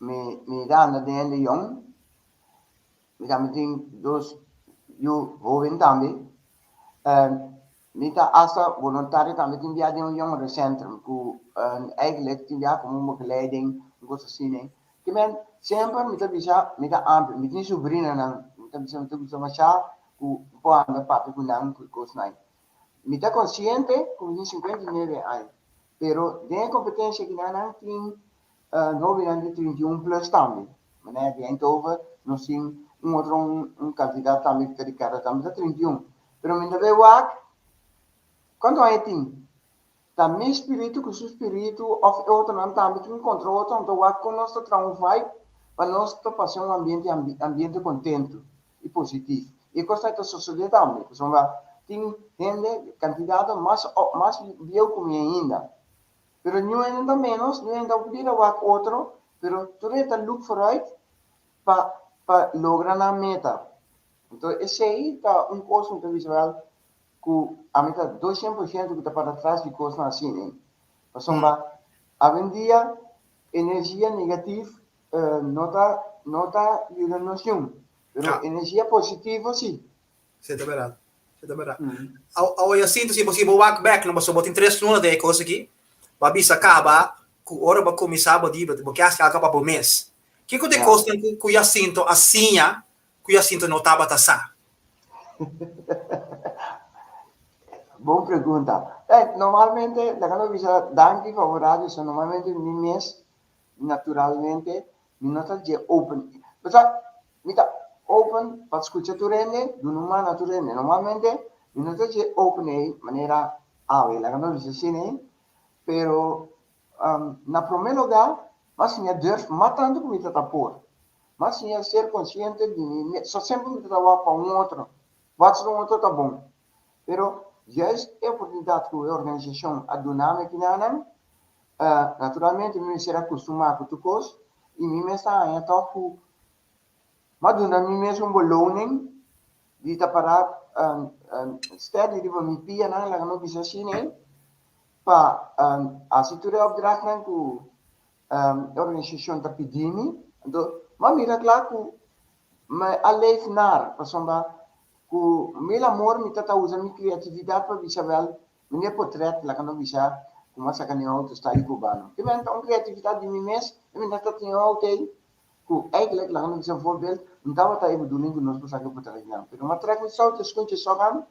me dá na dentro de jong, me dá me tem dois jovem também. Mita asa voluntário também tem viagem um jongerencentrum que eigenlijk tem viagem como uma begeleiding, coisa assim, né? Que men sempre mita bisa mita amplo, mita sobrinha não, mita bisa machar que pode andar papo com não que coisa não. Mita consciente com 59 anos, pero de competência que não tem 931 plus também, né? De Eindhoven nós temos outro candidato também que cara também 31, pero mita vê o quando a gente também espírito com o seu espírito of outro não também que encontrou outro então o que nós estamos vai para nós passar um ambiente contento e positivo e coisa da sociedade também porque tem gente candidato mais viu como ainda pero não ainda menos não ainda vira o outro pero tu está look forward para lograr a meta então esse aí tá coisa muito visual que a meta 200% que está para trás de coisas assim, né? Por hoje em dia, energia negativa não está ajudando nós, mas energia positiva, sim. Você está verdade. Eu sinto se você walk back, não posso botar 3 lunas de coisa aqui, para bisa acaba, que hora para começar a botar, porque acho que acaba por mês. Que de coisa que eu sinto assim, que eu sinto não estava taçar? Boa pergunta. Normalmente, quando visa danke favorável, são normalmente minhas, naturalmente, minutos de open. Mas, mita open, para escutar tu rende, do numa naturalmente. Normalmente, minutos de open é maneira ave, quando visa assim, pero, na primeiro lugar, mas sim, durf, matando como está por. Mas sim, ser consciente de mim, só sempre me trabalha para outro. Vai um outro tá bom. Pero, juist a oportunidade que a organização aduna aqui naturalmente me será acostumado com tudo coisa e me está em toque mas duna me mesmo beloning de tá para steady de me pia na lá no bisa sini pa a situra opdracht na ku organização tá pedindo então mas mira claro mas a leifnar, passando com meu amor, me tata usa minha criatividade para visual, minha portrait, lá quando visa, como essa canhão do style cubano. Que vem então criatividade de mim mesmo, e me tata tinha ok, com eigenlijk lá quando visa um voorbeeld, não estava tá aí bedoeling que nós passamos por trás não. Pero uma track me solta, esconde só gan,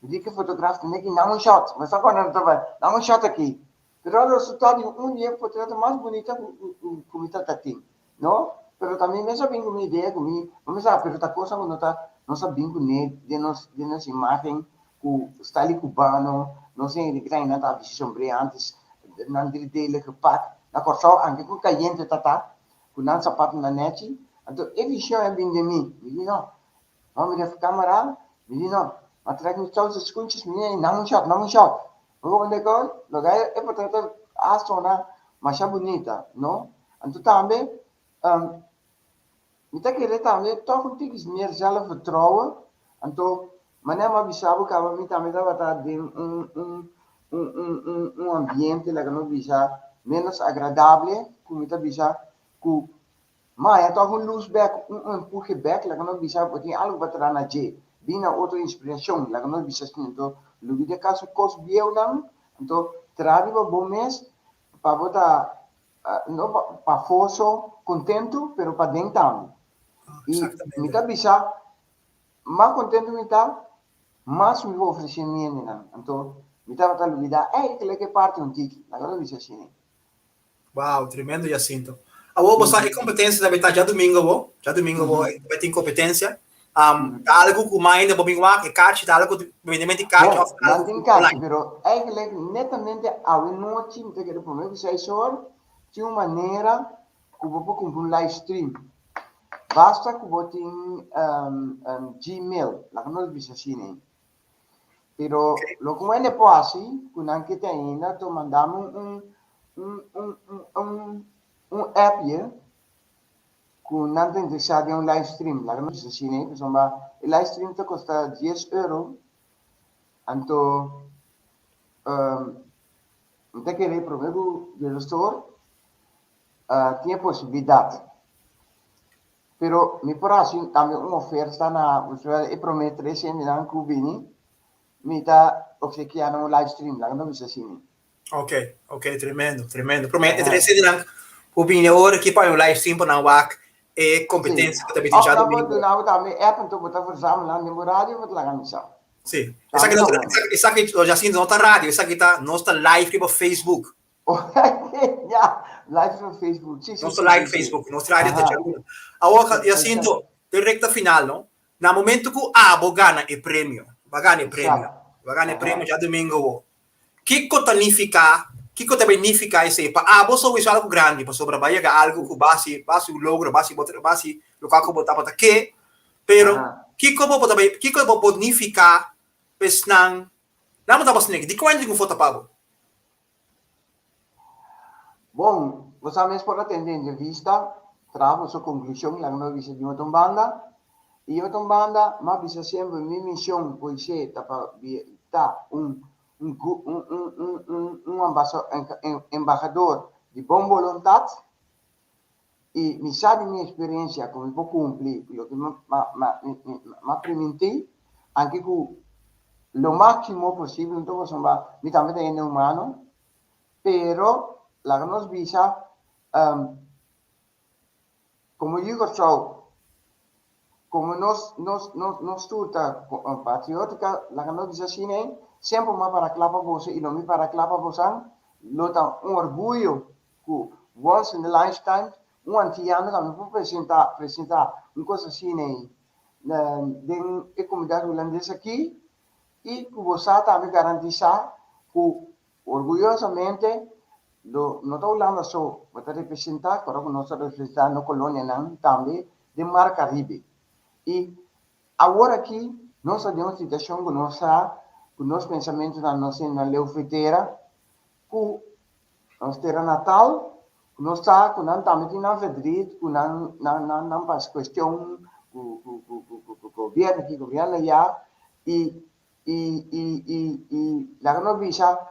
me diz que fotógrafo tem que dar um shot, mas só quando eu estava, dá um shot aqui. Pero o resultado dia portrait mais bonita que me tata tem, não? Pero também mesmo bem com minha ideia, comigo, vamos lá, pero tá coisa quando tá nós sabemos de nossa imagem, com o style cubano, nós temos que treinar a visão antes, não dele que pack, na corção, anche com caliente tata, com não sapato na net, então a visão é bem de mim, me diz não, vamos ver a câmera, me diz não, mas traz nos todos os contos, me diz não um shot, vou onde que lugar é para tratar a zona mais bonita, não? Então também Mita kira também toch tigis meer zelfvertrouwen. En toch, mané ma bisabu kaba mita bata de ambiente lá que não bisa menos agradável, como mita bisa ku mas toch luz back, empurre back lá que não bisa porque algo bata na je. Bina outra inspiração lá que não bisa então, lugi de caso cos bieu não, então trabalho para bom mês para botar não para fosso contento, pero para dentro também. E me tá bisa, mais contente me tá, mais me vou oferecer minha menina. Então, me tá batendo vida, que parte um tique, agora bisa assim. Uau, tremendo, Jacinto. Você tem competência da metade já domingo, vai ter competência. Algo que mais ainda domingo é carte, algo de vendimento de carte. Não tem carte, pero eigenlijk netamente a noite, me tá querendo por mim, você tinha uma maneira que eu vou comprar um live stream. Basta que botem Gmail, lá que nós vimos assim, pero lo que é depois assim, com a que tem ainda, tu mandamos app here, com não tem deixado um live stream, lá que nós vimos assim, porque o live stream te custa 10 €, então, não tem que ver primeiro o gestor, tinha possibilidade. Pero mi próximo também uma oferta na, eu prometo 300 mil cubini, me tá obsequiando um live stream lá no Vicacini. Ok, tremendo. Prometo 300 mil cubini ora que para um live stream para WAC e competência que também já domingo. Não, também é para tu botar versão no rádio, vou lá missão. Sim. Essa aqui já assim não tá rádio, essa aqui tá nossa live no Facebook. Live no Facebook. Sim, nosso live no Facebook, nosso rádio está chegando. Agora, eu sinto, de recta final, não? No momento que vou ganhar o prêmio, vai ganhar o prêmio já domingo. Que te beneficia esse? Você usa algo grande, para sobreviver algo que base logro, base local que botar para que, pero que como bonificar pesnang, não tá bastante. De quanto que foto para Bom, você mesmo pode atender entrevista, trago sua conclusão lá no visa de uma banda, e outra banda, mas visa sempre minha missão pode ser tá embaixador de boa vontade e me sabe minha experiência como eu vou cumprir o que me permiti, anche com o máximo possível, então você vai me também tem humano, pero la que nos visa, como digo yo, como nos tuta patriótica, la que nos visa cine, sempre más para clapa você y no me para clapa você, lo tan un orgullo que once in a lifetime, un antiano también puede presentar una cosa cine de la comunidad holandesa aquí y que você también garantiza que orgullosamente no estou falando só para representar, pero que nós representamos na colônia também de Mar Caribe. E agora aqui, nós temos uma situação que nós pensamentos na nossa leufeteira, que nós temos Natal, que nós também na Vedrit, que não faz questão o governo aqui, o governo já, e lá que nós visa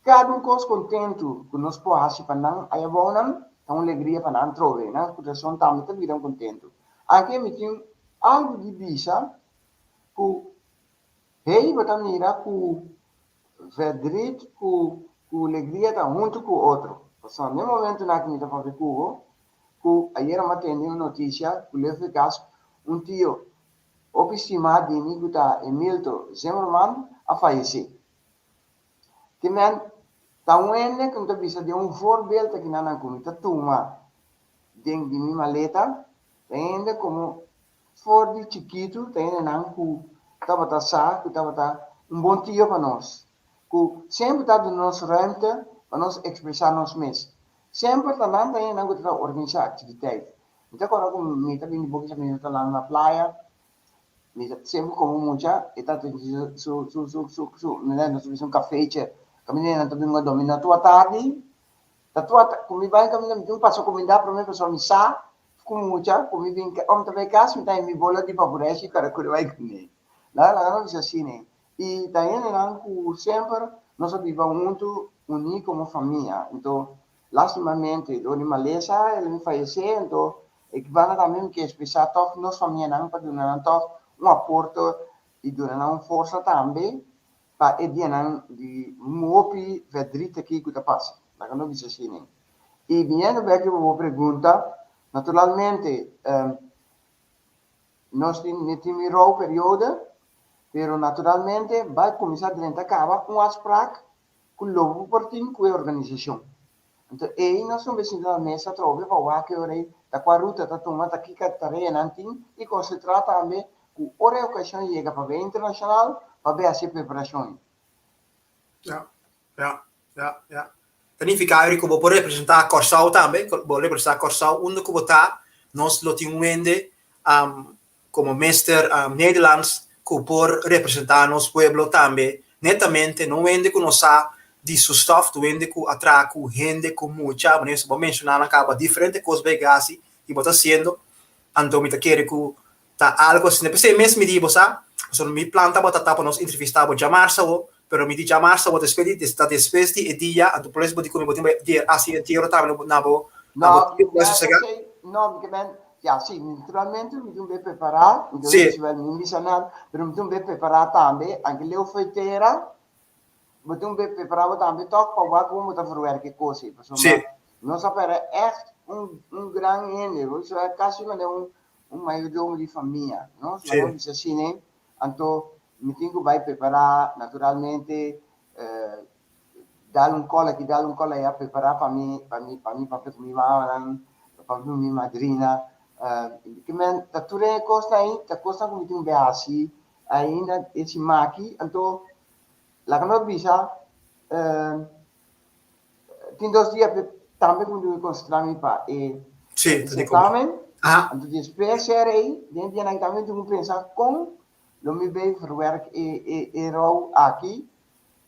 cada coisa contento que nós podemos para não aí vão não alegria para não trover, né? Porque são também viram contento. Aqui me tem algo de bisa, que hey, bota mira, que verdade, que alegria tá junto com o outro. Porque no momento na que me tá fazendo que ayer eu atendi uma notícia, que leve caso, tio, obstimado de mim, que tá Emilton Zimmerman, a falecer. Que men, tá ene que tá bisa de voorbeeld que não como tá toma dentro de minha maleta, ainda como for de chiquito, tem não que tava tá sa, que tava tá bom tio para nós. Que sempre tá dando nos ruimte para nós expressar nos mesmos. Sempre tá lá tem não que tá organizar atividade. Então quando me tá vindo pouco me tá lá na praia, me sempre como muita, e tá nós um café, kami na tabi nga domi na tua tarde, kumi vai kami na tung paso comida para mim pessoal misa, kumucha, kumi vem também casa, me tá me bola de favorece para que vai comer. Lá não é assim, né? E daí não que sempre nós vivemos muito unidos como família. Então, lastimamente, do animalesa ele me faleceu, então e que vai também que expressar toque nós família não para dar um aporte e dar uma força também. Pa edianan di mopi vedrita que está passando. Não não diz assim, né? E vindo bem que eu pergunta, naturalmente, nós temos período, pero naturalmente vai começar a acabar com as práticas com o lobo portinho com a organização. Então, aí nós vamos na mesa trove para que hora da qua ruta da tomata aqui que tarefa nantin e concentrar também com hora ocasião chega para ver internacional para ver as preparações. Ja. Significa que vou poder representar Corsau também, vou representar Corsau onde que botar nós lo tínhamos como mestre Nederlands que por representar nosso pueblo também, netamente não vende que nós de su stuff, tu vende que atraco gente com muita, mas vou mencionar acaba diferente coisas begasi e bota sendo, então me tá querer que tá algo assim, depois mesmo me digo, sabe? So mi planta bota para nós entrevistar o Jamarsa pero mi di Jamarsa bota despedi sta despesti e dia anto por isso come botim dia assim inteiro tá na bo no, porque ben ja, sim, naturalmente me dum bem preparar, então se vai me ensinar, pero me dum bem preparar também, anche leu feiteira, me dum bem preparar também toque para o como tá fazer que coisa, sim. Nós apare echt grande ene, isso é quase maiodomo de família, não? Não diz assim, né? Então, me tenho que vai preparar naturalmente, dar cola a preparar para mim, para minha mãe, para minha madrinha, que men, tá tudo é costa aí, tá costa como tem bem assim, ainda esse maqui, então, lá quando eu visa, tem 2 dias também quando eu concentrar-me para certamen, então depois aí, dentro de aí também tenho que pensar como lo mi bem verwerk rol aqui,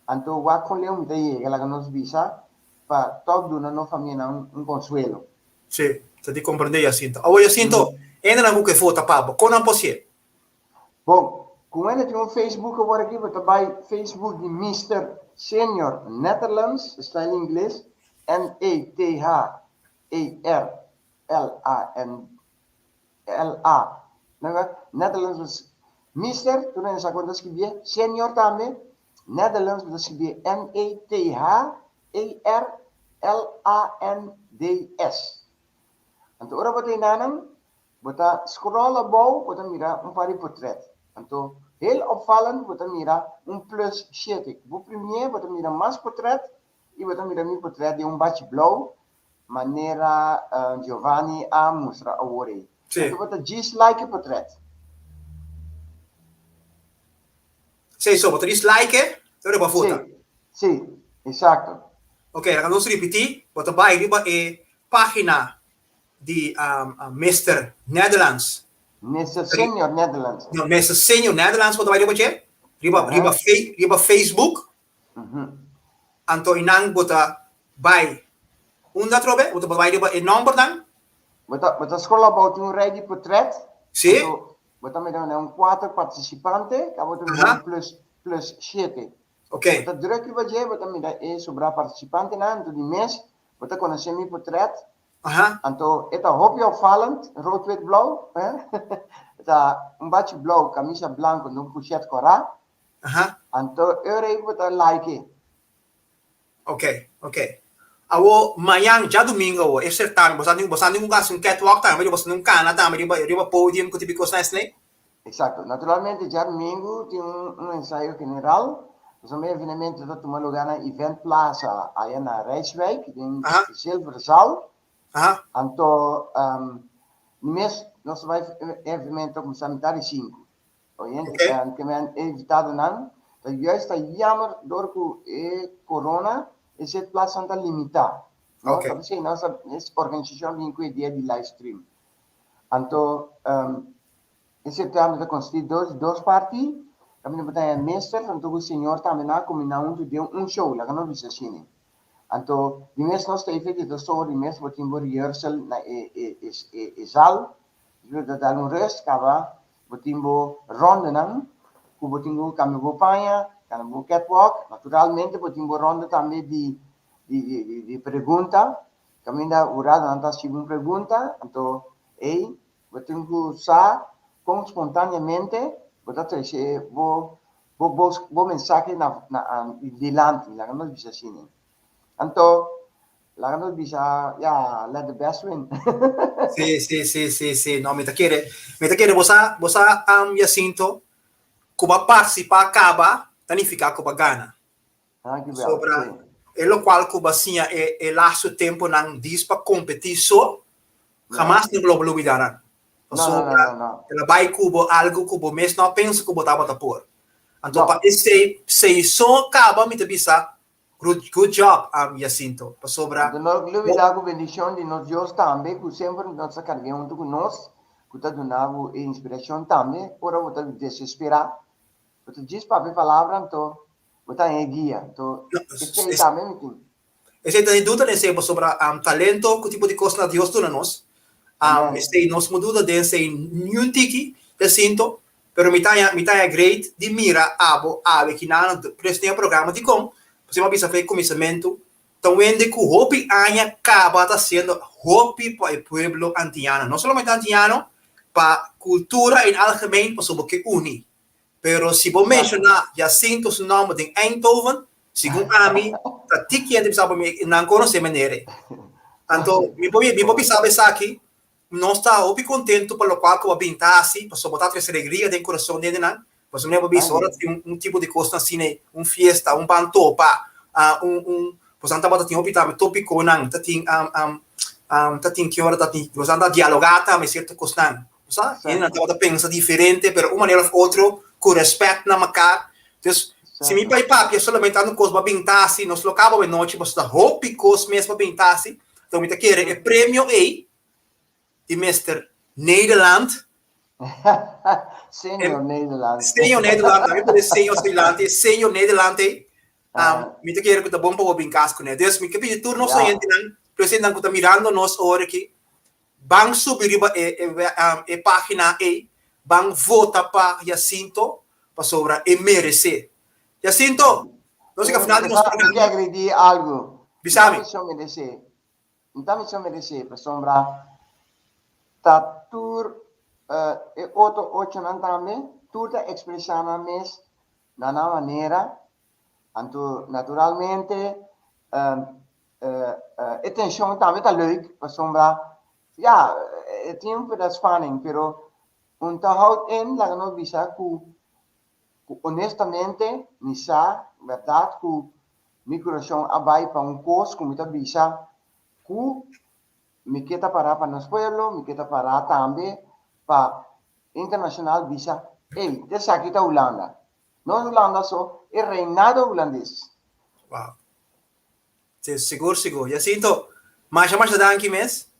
então wat com leu me daí ela nos visa para todo dona no família consuelo. Sim, você te compreende assim. Agora eu sinto, ainda não que foto papo, como não possível. Bom, com ele tem Facebook agora aqui, mas também Facebook de Mr. Senior Netherlands, está em inglês, NETHERLANDLA, Netherlands. Mister, toen hij zei dat schreef senior também, Nederlands dat schreef NETHERLANDS. Então, ora wat naam, bota scrollen boven, bota mira paar portret. Então, heel opvallend, bota mira plus shit. Vou primeiro, bota mira mais portret, e bota mira meu portret de bate blauw, maneira Giovanni a mostrar a ore. Então, bota just like portret. Sei só, bota dislike, então depois foto. Sim, exato. Ok, vamos repetir, bota vai riba página de Mr. Netherlands. Mr. Senior Netherlands. No, Mr. Senior Netherlands, bota vai riba Facebook. Anto inang bota vai trobe, bota vai riba number dan. Bota scroll about un ready portret. Sim. Bota me dan 4 participantes, que bota plus 7. Ok. Bota druk je wat je, bota me dan sobra participanten na, então die mes, bota conhecer mi portret. Então, eta hopje opvallend, rood, wit, blauw. Tá bate bloco, camisa branca, no puxet cora. Então, eu rei botar like. Ok. Awo mayang já domingo awo, esse certame, você não gasta catwalk também, você não cana também, riba podium que tipo coisa assim. Exato. Naturalmente, já domingo tem ensaio general. Nós vamos eventualmente tomar lugar na Event Plaza, aí na Rijswijk, em Silverzal. Então, no mês, nós vamos eventualmente começar a metade 5. Que me han evitado não. Dat juist dat jammer door corona is het plaats aan het limitado. Ok. Dat is nossa organização vem com a ideia de live stream. Então, esse tema da constitui dois partes. Kami botar a meester, então o senhor também na combinado de show, lá que não visa cine. Então, de mês nós temos feito de show de mês botin por rehearsal na sal. Eu dar rest, acaba botin por ronda não. Botingo kami bupanya, kami catwalk, naturalmente botingo ronda também de pergunta, kami ainda urada antas uma pergunta, então botingo sa com espontaneamente, botar trazer bo mensagem na dilante, lá que nós bisa assim. Então, lá que nós bisa, let the best win. Sim, não me tá querendo, você Jacinto Cuba participa acaba tanificar Cuba gana. Sobre o qual Cuba tinha laço tempo não diz para competir só, jamais no globo lubidará. Não. Ela vai Cuba algo Cuba mesmo não pensa Cuba estava a pôr. Então para esse só acaba me bisa good job Jacinto para sobra. Nós lubidar com bendição de nós Deus também que sempre nós carregamos junto com nós, que tá dando inspiração também, para você desesperar. Você diz para a palavra, então, você é guia. Então, esse também me esse tem dúvida nesse sobre talento, que tipo de coisa Deus dá nós. Este nós muda de esse nenhum tiki, te sinto, pero me tá great de mira ave que na prestei programa de como, você vai fazer começamento, então vende que o hopi anya acaba tá sendo hopi para o pueblo antiano, não somente antiano, para cultura em algemeen, para sobre que une. Pero se você mencionar Jacinto o nome de Eindhoven, segundo a mim, tá tiki ainda sabe não conhece maneira. Então, me pode saber isso aqui, não está opi contento pelo qual que eu pintar assim, para botar essa alegria dentro do coração dele não. Mas me pode só tipo de coisa assim, fiesta, bantopa, pois anda botar opi tá tópico não, tá tem que hora tá tem, você anda dialogar tá, mas certo coisa não. Sabe? Ele não tá pensa diferente, pero uma maneira ou outra com respeito na macar. Então, se me pai papi é somente no coisa para pintar assim, nos locais de noite, você está roupa coisa mesmo para pintar assim. Então, me tá querendo é prêmio de Mr. Nederland. Senhor Nederland. Senhor Nederland, também pode Senhor Nederland. Me tá querendo que tá bom para brincar com ele. Deus, me quer pedir turno só gente não, presidente que tá mirando nós hora aqui. Bang subir a página bang vota para Jacinto para sobra e merecer. Jacinto, não sei que afinal de nós programa. Eu agredir algo. Bisami. Então me merecer para sombra. Tatur outro não também, tudo expressar mes na maneira, então naturalmente atenção também tá leuk para sombra. Ja, het tempo da spanning, pero houdt in, laat nog bisa, honestamente, misa, verdade, mi coração abai para coisa, como está bisa, me queda para nosso pueblo, me queda para também, para internacional bisa, dessa aqui está Holanda. Nós Holanda só, é reinado holandês. Wow. Seguro. Jacinto, mais danke mes.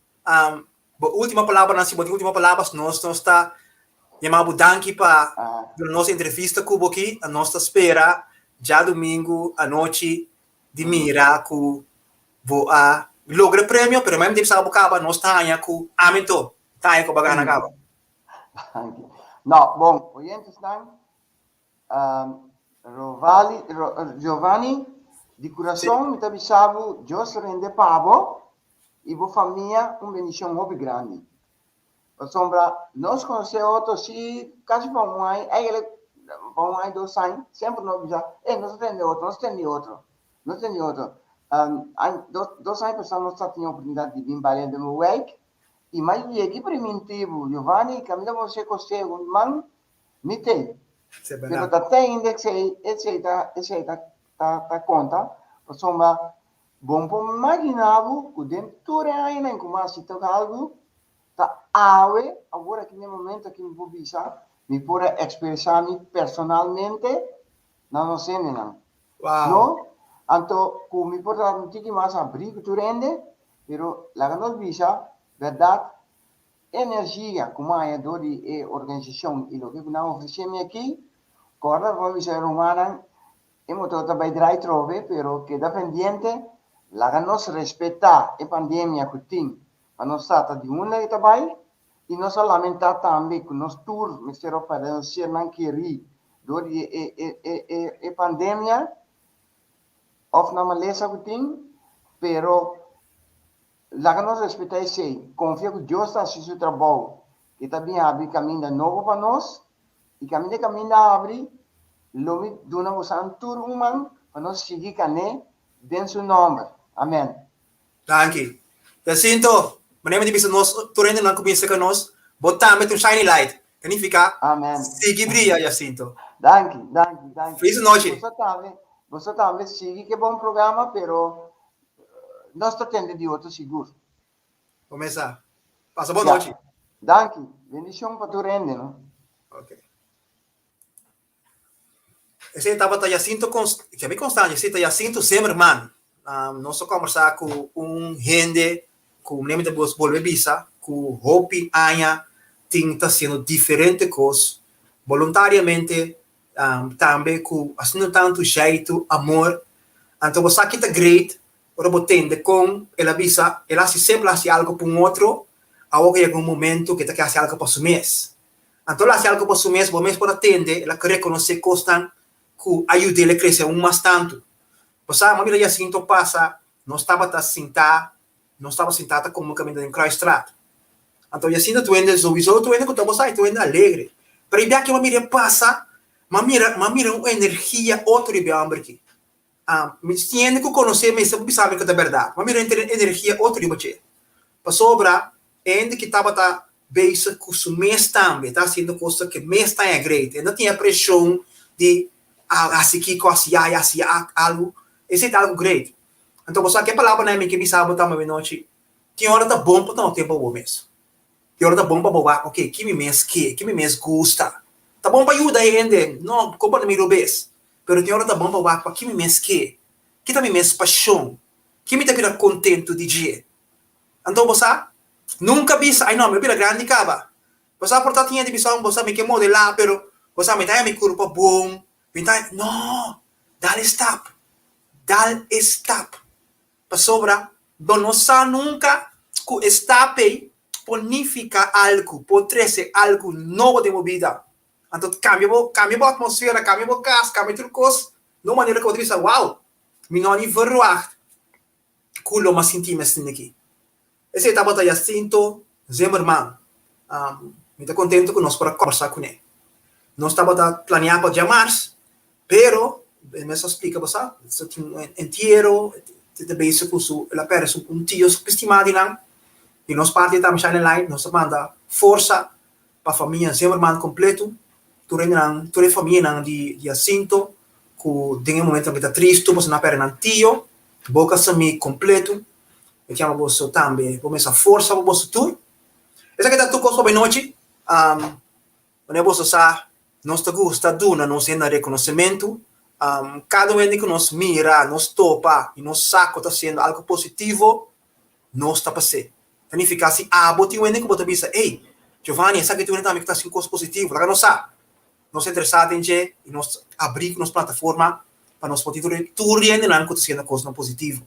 Última palavra, nós está chamando danke para a nossa entrevista com aqui, a nossa espera, já domingo à noite, de mira, que vou logra prêmio, pero mesmo tempo sabe acaba, nós está aí com amento, está aí com bagana acaba. Não, bom, oyentes não, Giovanni, de coração, me está avisando, eu rende pavo, e vou família bendição muito grande. sombra, nós conhecemos outros, se caso vamos aí, vamos aí 2 anos, sempre nós dizemos, nós temos outro, nós temos outro, nós temos outro. 2 anos passamos, nós tínhamos a oportunidade de vir para de meu week, e mais aqui primitivo, Giovanni, caminha você consegue um man, me tem. Pero até ainda que esse tá conta, sombra, bom para imaginar que dentro ainda em como se toca algo, tá ave, agora que no momento que me vou visar, me pode expressar-me personalmente, não sei não. Wow. No, então, como me pode dar um tique mais abrir que tu rende, pero lá não visa, verdade, energia, como a de organização e o que nós oferecemos aqui, agora vou visar romana, hemos também drai trove, pero queda pendiente, lá nós respeitar a pandemia que tem, para nós estar de lado também, e nós lamentar também que nós tour, Mr. para ser não querer, do a pandemia, of na maleza que tem, pero lá nós respeitar isso, confia que Deus está fazendo seu trabalho, que também abre caminho novo para nós, e caminho abre, lomi duna usan tur umang, para nós seguir cané, dentro do nome. Amém. Danke. Jacinto, manema de bisa nós, turendo não começa com nós, botar met um shiny light. Significa, Amém. sigue brilha, Jacinto. Danke. Feliz noite. Você também sigue que bom programa, pero nós está tendo de outro seguro. Começar. Passa boa noite. Danke. Bendição para tu rende, não? Ok. Esse estava Jacinto, que é bem constante, esse Jacinto Zimmerman. Nós conversar com gente, com o nome de Bolívia Bisa, com Hopi Anya, está sendo diferente coisas, voluntariamente, também com assim tanto jeito, amor. Então você aqui está great, ora botende com ela Bisa, ela se sempre faz algo para outro, agora chega momento que está quer fazer algo para o mês. Então ela faz algo para o mês pode atender, ela quer reconhecer costan que ajuda ele a crescer mais tanto. Você a maneira Jacinto passa, não estava sentado como caminhando em Kruisstraat. Então Jacinto tu ainda sowieso tu ainda com você, tu ainda alegre. Pero ideia que a maneira passa, maneira uma energia outra de aqui. Me tiene que conhecer, mas sempre sabe que é verdade. Maneira energia outra de você. Para sobra, ainda que estava base com o mês também, está sendo coisa que mês está é great. Ainda tinha pressão de assim que assim algo, esse é algo great. Então você que palavra né que me sabe também noite. Que hora tá bom para não tempo bom mesmo. Que hora tá bom para boa, ok, que me mês gosta. Tá bom para ajudar ainda, não, como não me roubes. Pero que hora tá bom para que me mês que tá me mês paixão, que me tá vira contento de dia. Então você nunca bisa, ai não, me vira grande caba. Você porta tinha de visão, você me que modelar, pero você me tá me corpo bom. No, dale stop. Para sobra, não sa nunca que stop bonifica algo, pode ser algo novo de minha vida. Então, cambia a atmosfera, cambia a casa, cambia tudo coisa, de uma maneira que eu digo, wow, me não me verwacht, que eu me senti aqui. Esse é o Jacinto Zimmerman. Me estou contente que nós podemos conversar com ele. Nós estamos planeando para chamar-se, pero, me explica você, isso tem inteiro, tem base com ela perde um tio estimado e nós parte da Shine Light, nós manda força para a família Zimmerman completo, toda a família de Jacinto, que tem um momento que está triste, você não perde um tio, boca sami completo, e chama você também, vamos a força para você tudo. Essa que está tudo com boa noite, quando você sabe, nós está dando nós ainda reconhecimento, cada vez que nós mira, nós topa e nós saco está sendo algo positivo, nós está passando. Significa assim, boti o que você pensa, ei, Giovanni, essa que tu ainda está sendo coisa positiva, lá não sabe. Nós interessamos em e nós abrir nossa plataforma para nós poder tudo ainda não está sendo coisa positiva.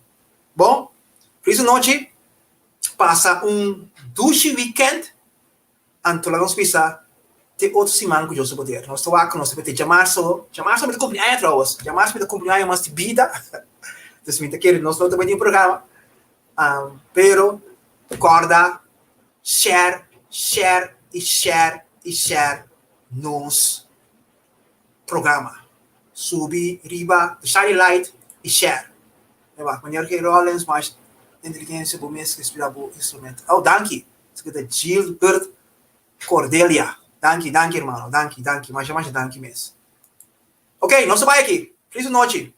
Bom, feliz noite, passa duche weekend, então lá nós pensa tem outro semana que eu sou poder. Nós estamos aqui, nós temos chamar-se de cumprimento trouxe, chamar-se de cumprimento mais de vida. Então, nós não temos um programa, pero recorda, share share e share e share nos programa. Subir, riba, shine light e share. Wanneer je Rollins, mas inteligência por mês que espera o instrumento. Oh, danke. Escuta Gilbert Cordelia. Danke, irmão. Danke. Mas danke mesmo. Ok, não se vai aqui. Feliz noite.